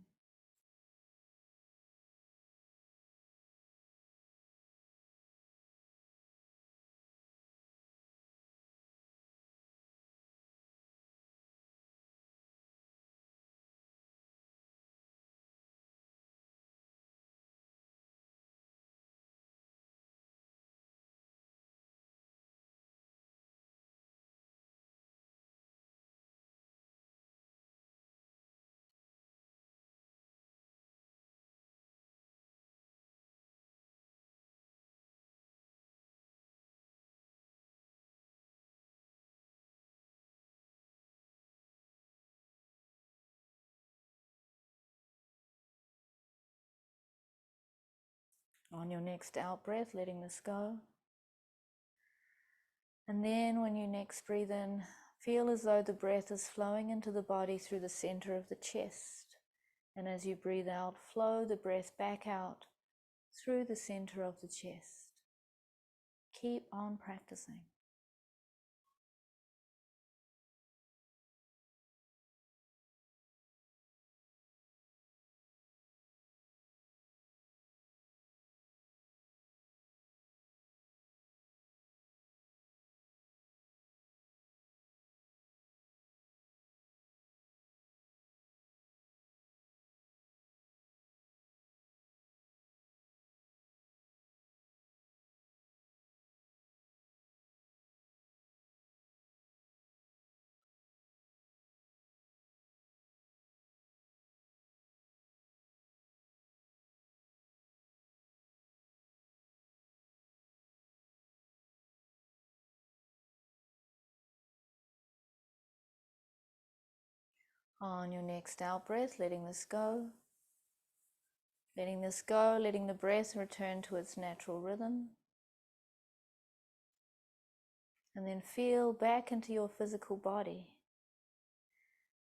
On your next out breath, letting this go. And then when you next breathe in, feel as though the breath is flowing into the body through the center of the chest. And as you breathe out, flow the breath back out through the center of the chest. Keep on practicing. On your next out breath, letting this go. Letting this go, letting the breath return to its natural rhythm. And then feel back into your physical body.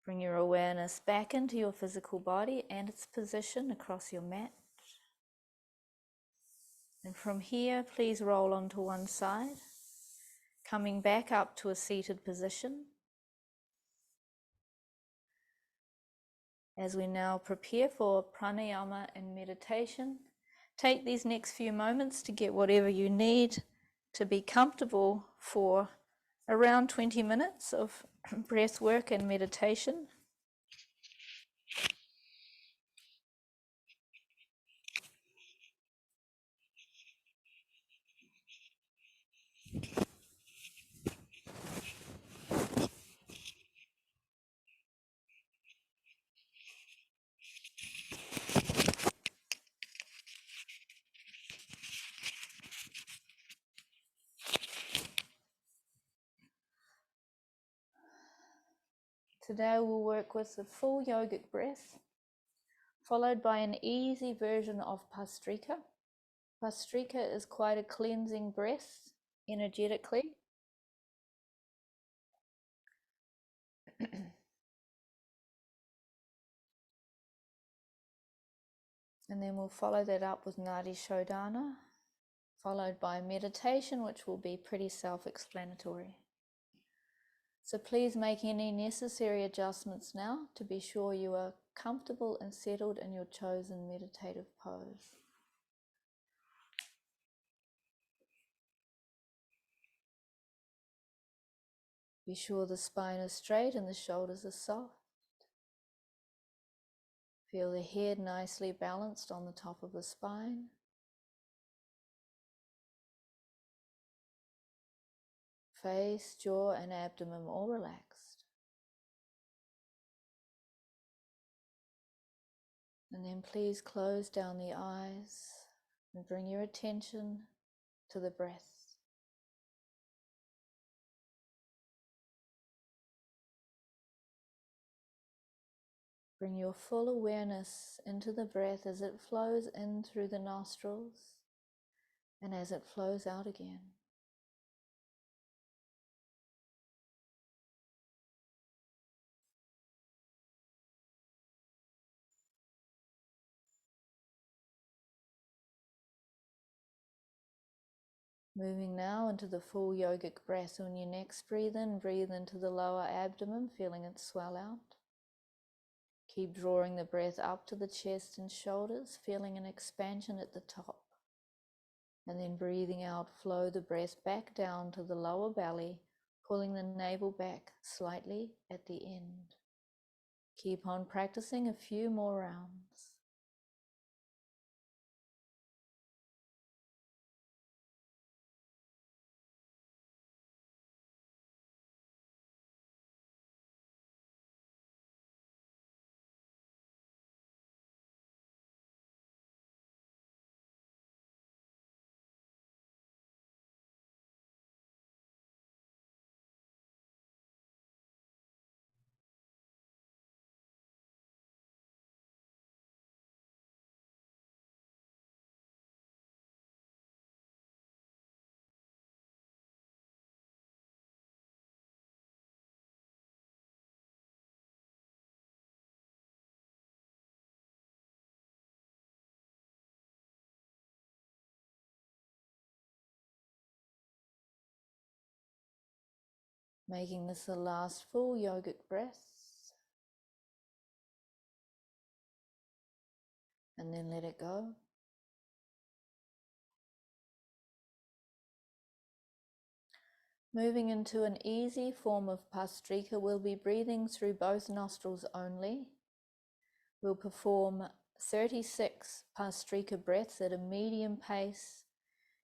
Bring your awareness back into your physical body and its position across your mat. And from here, please roll onto one side, coming back up to a seated position. As we now prepare for pranayama and meditation, take these next few moments to get whatever you need to be comfortable for around 20 minutes of breath work and meditation. Today we'll work with the full yogic breath, followed by an easy version of Pastrika. Pastrika is quite a cleansing breath energetically. And then we'll follow that up with Nadi Shodhana, followed by meditation, which will be pretty self-explanatory. So please make any necessary adjustments now to be sure you are comfortable and settled in your chosen meditative pose. Be sure the spine is straight and the shoulders are soft. Feel the head nicely balanced on the top of the spine. Face, jaw and abdomen all relaxed. And then please close down the eyes and bring your attention to the breath. Bring your full awareness into the breath as it flows in through the nostrils and as it flows out again. Moving now into the full yogic breath. When you next breathe into the lower abdomen, feeling it swell out. Keep drawing the breath up to the chest and shoulders, feeling an expansion at the top. And then breathing out, flow the breath back down to the lower belly, pulling the navel back slightly at the end. Keep on practicing a few more rounds. Making this the last full yogic breath. And then let it go. Moving into an easy form of Pastrika, we'll be breathing through both nostrils only. We'll perform 36 Pastrika breaths at a medium pace,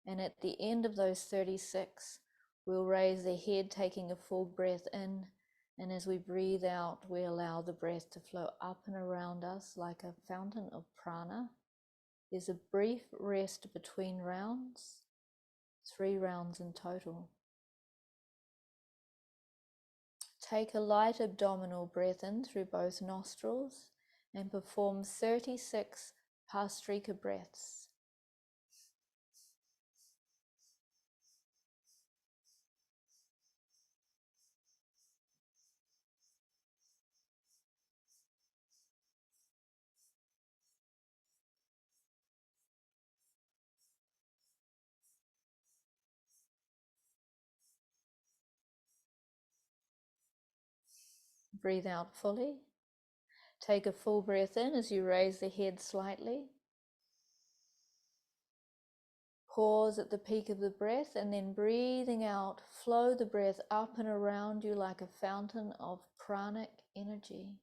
and at the end of those 36, we'll raise the head, taking a full breath in, and as we breathe out, we allow the breath to flow up and around us like a fountain of prana. There's a brief rest between rounds, 3 rounds in total. Take a light abdominal breath in through both nostrils and perform 36 Pastrika breaths. Breathe out fully. Take a full breath in as you raise the head slightly. Pause at the peak of the breath and then breathing out, flow the breath up and around you like a fountain of pranic energy.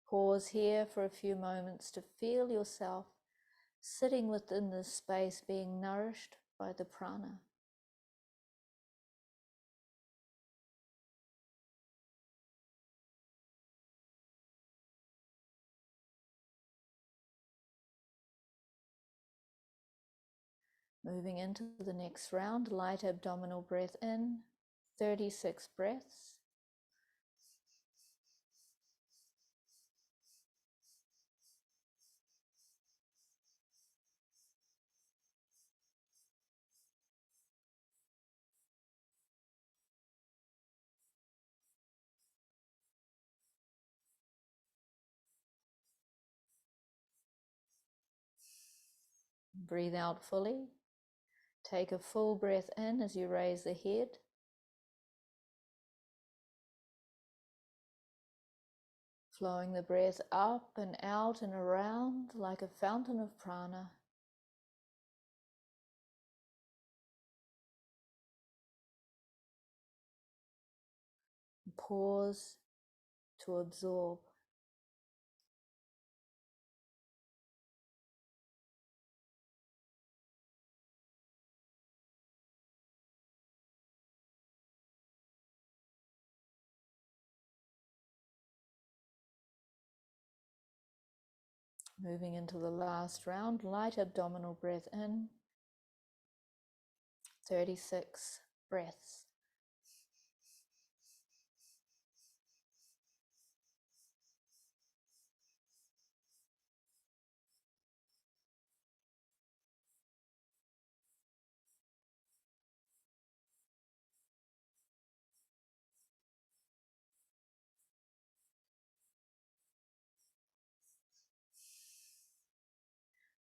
Pause here for a few moments to feel yourself sitting within this space, being nourished by the prana. Moving into the next round, light abdominal breath in, 36 breaths. Breathe out fully. Take a full breath in as you raise the head. Flowing the breath up and out and around like a fountain of prana. Pause to absorb. Moving into the last round, light abdominal breath in, 36 breaths.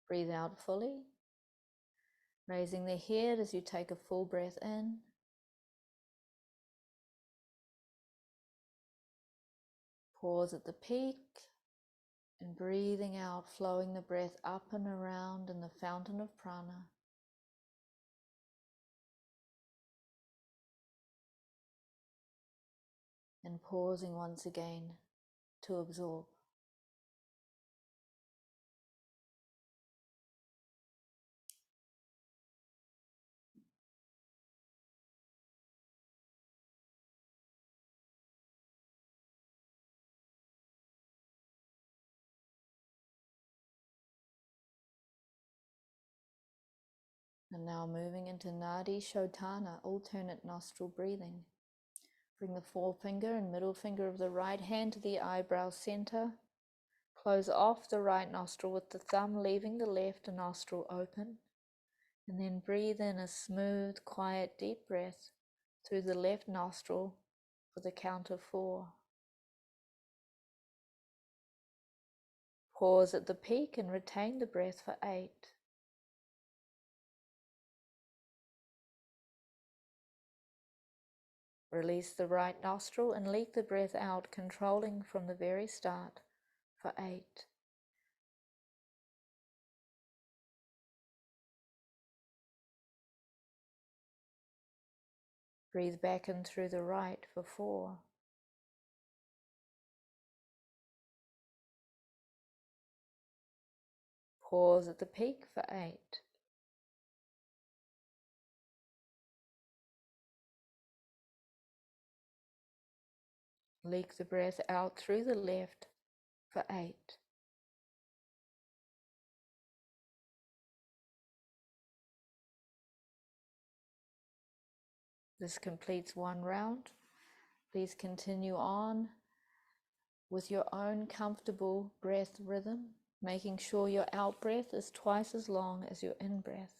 Breathe out fully, raising the head as you take a full breath in. Pause at the peak and breathing out, flowing the breath up and around in the fountain of prana. And pausing once again to absorb. And now moving into Nadi Shodhana, alternate nostril breathing. Bring the forefinger and middle finger of the right hand to the eyebrow center. Close off the right nostril with the thumb, leaving the left nostril open. And then breathe in a smooth, quiet, deep breath through the left nostril for the count of 4. Pause at the peak and retain the breath for 8. Release the right nostril and leak the breath out, controlling from the very start for 8. Breathe back in through the right for 4. Pause at the peak for 8. Leak the breath out through the left for 8. This completes one round. Please continue on with your own comfortable breath rhythm, making sure your out breath is twice as long as your in breath.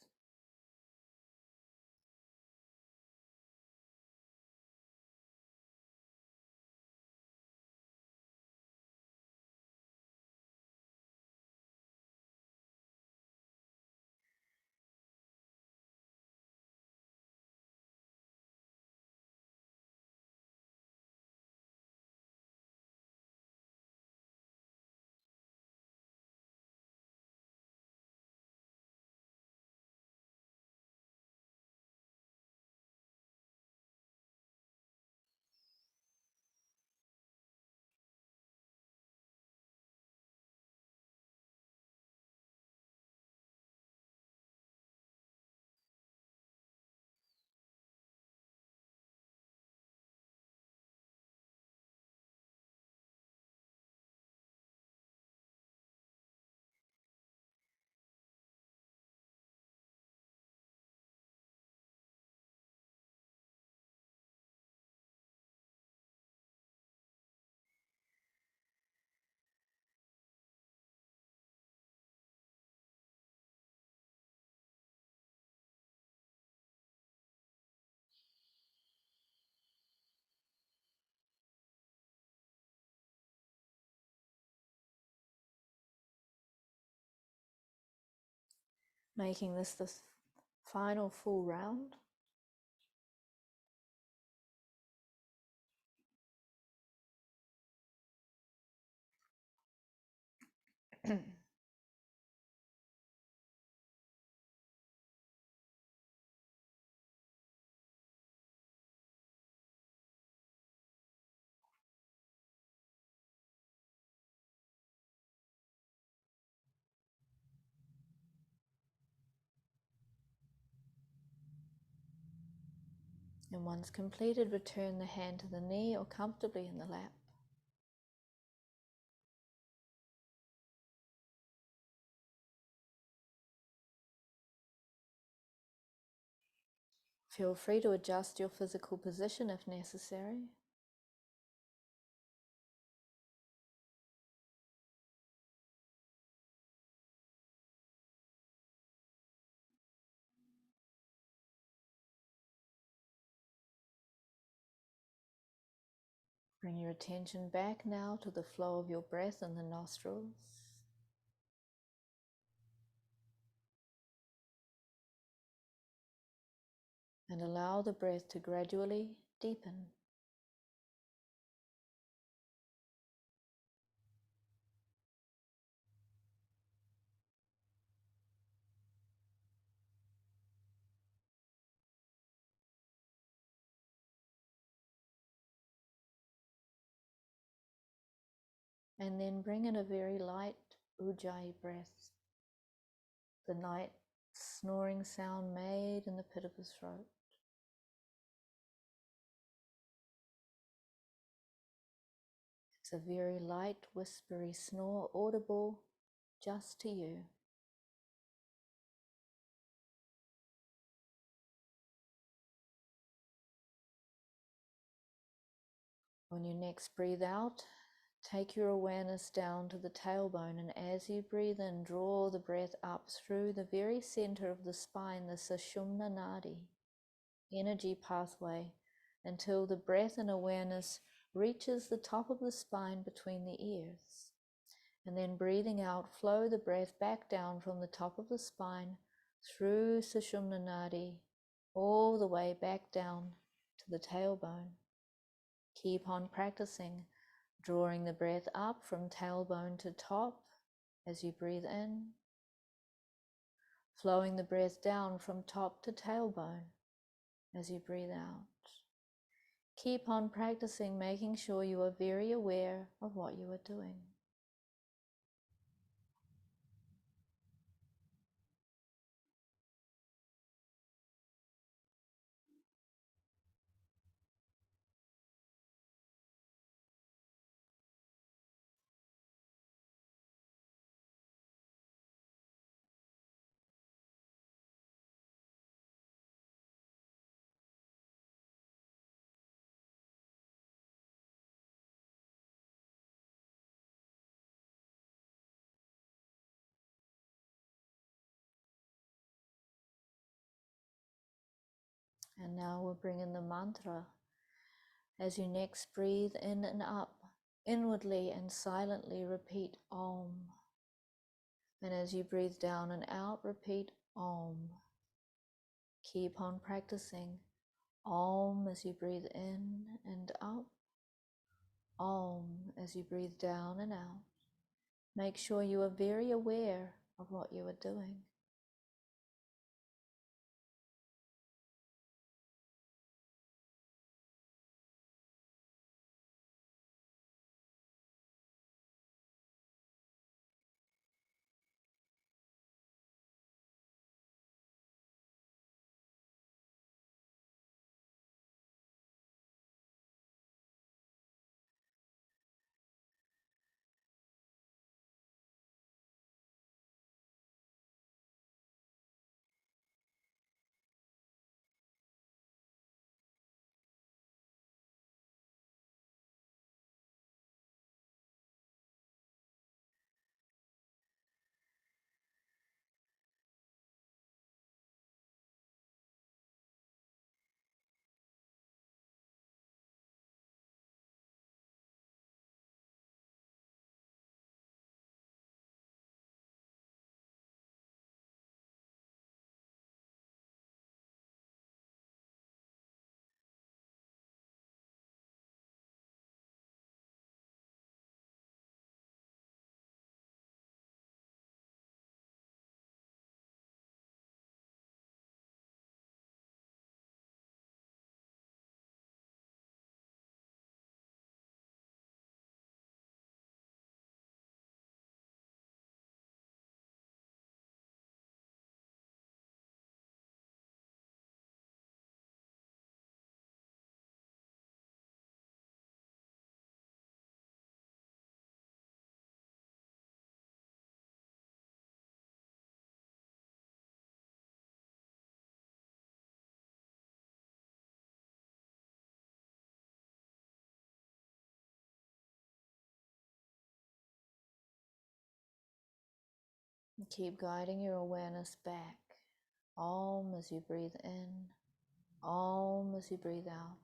Making this the final full round. And once completed, return the hand to the knee or comfortably in the lap. Feel free to adjust your physical position if necessary. Bring your attention back now to the flow of your breath in the nostrils. And allow the breath to gradually deepen. And then bring in a very light ujjayi breath, the light snoring sound made in the pit of the throat. It's a very light, whispery snore, audible just to you. When you next breathe out, take your awareness down to the tailbone, and as you breathe in, draw the breath up through the very center of the spine, the Sushumna Nadi energy pathway, until the breath and awareness reaches the top of the spine between the ears. And then breathing out, flow the breath back down from the top of the spine through Sushumna Nadi all the way back down to the tailbone. Keep on practicing, drawing the breath up from tailbone to top as you breathe in, flowing the breath down from top to tailbone as you breathe out. Keep on practicing, making sure you are very aware of what you are doing. And now we'll bring in the mantra as you next breathe in and up. Inwardly and silently repeat Om. And as you breathe down and out, repeat Om. Keep on practicing Om as you breathe in and up. Om as you breathe down and out. Make sure you are very aware of what you are doing. And keep guiding your awareness back. Om as you breathe in. Om as you breathe out.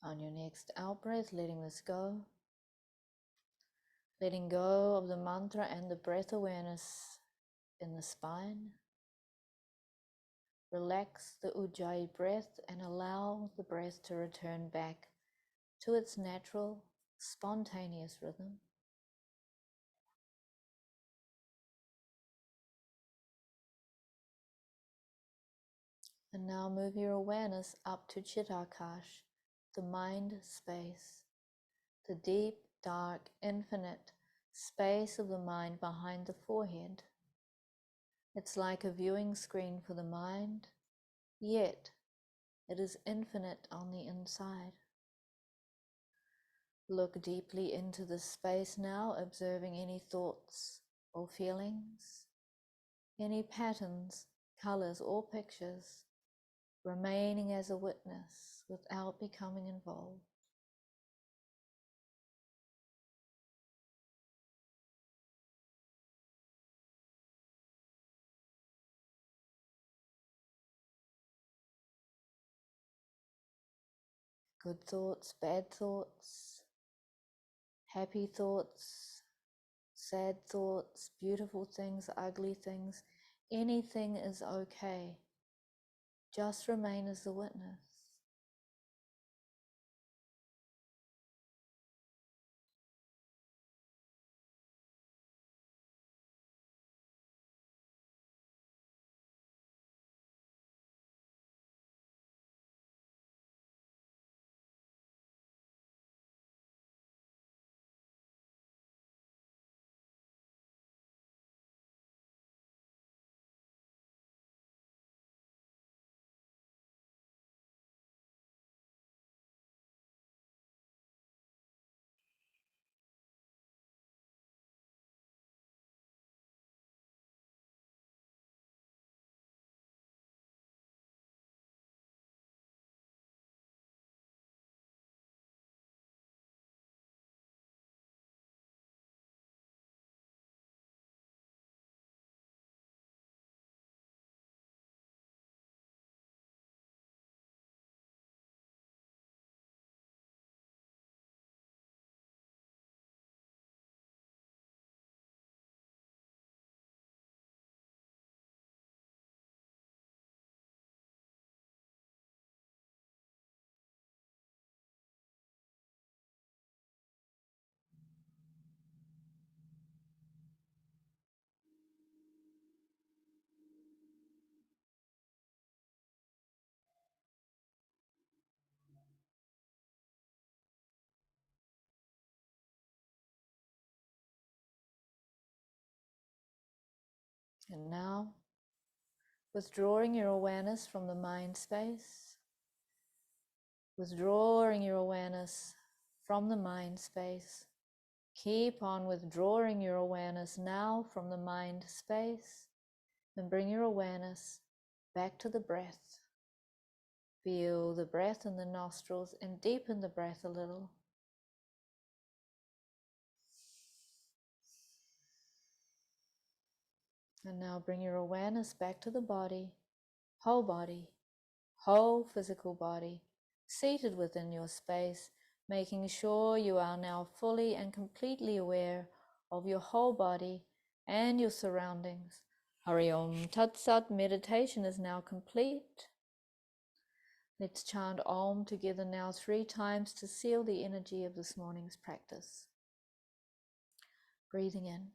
On your next out breath, letting this go. Letting go of the mantra and the breath awareness in the spine. Relax the Ujjayi breath and allow the breath to return back to its natural, spontaneous rhythm. And now move your awareness up to Chittakash, the mind space, the deep, dark, infinite space of the mind behind the forehead. It's like a viewing screen for the mind, yet it is infinite on the inside. Look deeply into this space now, observing any thoughts or feelings, any patterns, colors, or pictures, remaining as a witness without becoming involved. Good thoughts, bad thoughts, happy thoughts, sad thoughts, beautiful things, ugly things, anything is okay. Just remain as the witness. And now, withdrawing your awareness from the mind space, withdrawing your awareness from the mind space, keep on withdrawing your awareness now from the mind space and bring your awareness back to the breath. Feel the breath in the nostrils and deepen the breath a little. And now bring your awareness back to the body, whole physical body, seated within your space, making sure you are now fully and completely aware of your whole body and your surroundings. Hari Om Tat Sat meditation is now complete. Let's chant Om together now 3 times to seal the energy of this morning's practice. Breathing in.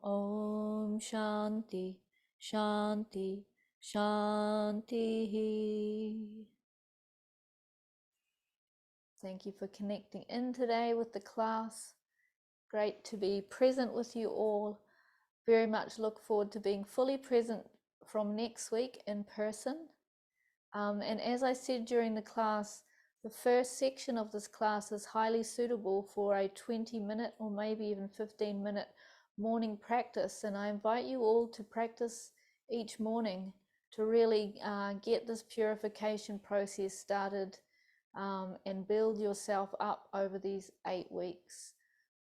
Om Shanti, Shanti, Shanti. Thank you for connecting in today with the class. Great to be present with you all. Very much look forward to being fully present from next week in person. And as I said during the class, the first section of this class is highly suitable for a 20-minute or maybe even 15-minute morning practice. And I invite you all to practice each morning to really get this purification process started and build yourself up over these 8 weeks,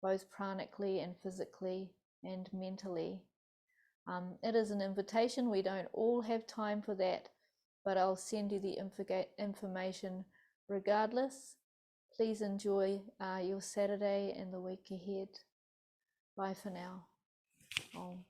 both pranically and physically and mentally. It is an invitation. We don't all have time for that, but I'll send you the information regardless. Please enjoy your Saturday and the week ahead. Bye for now. Om.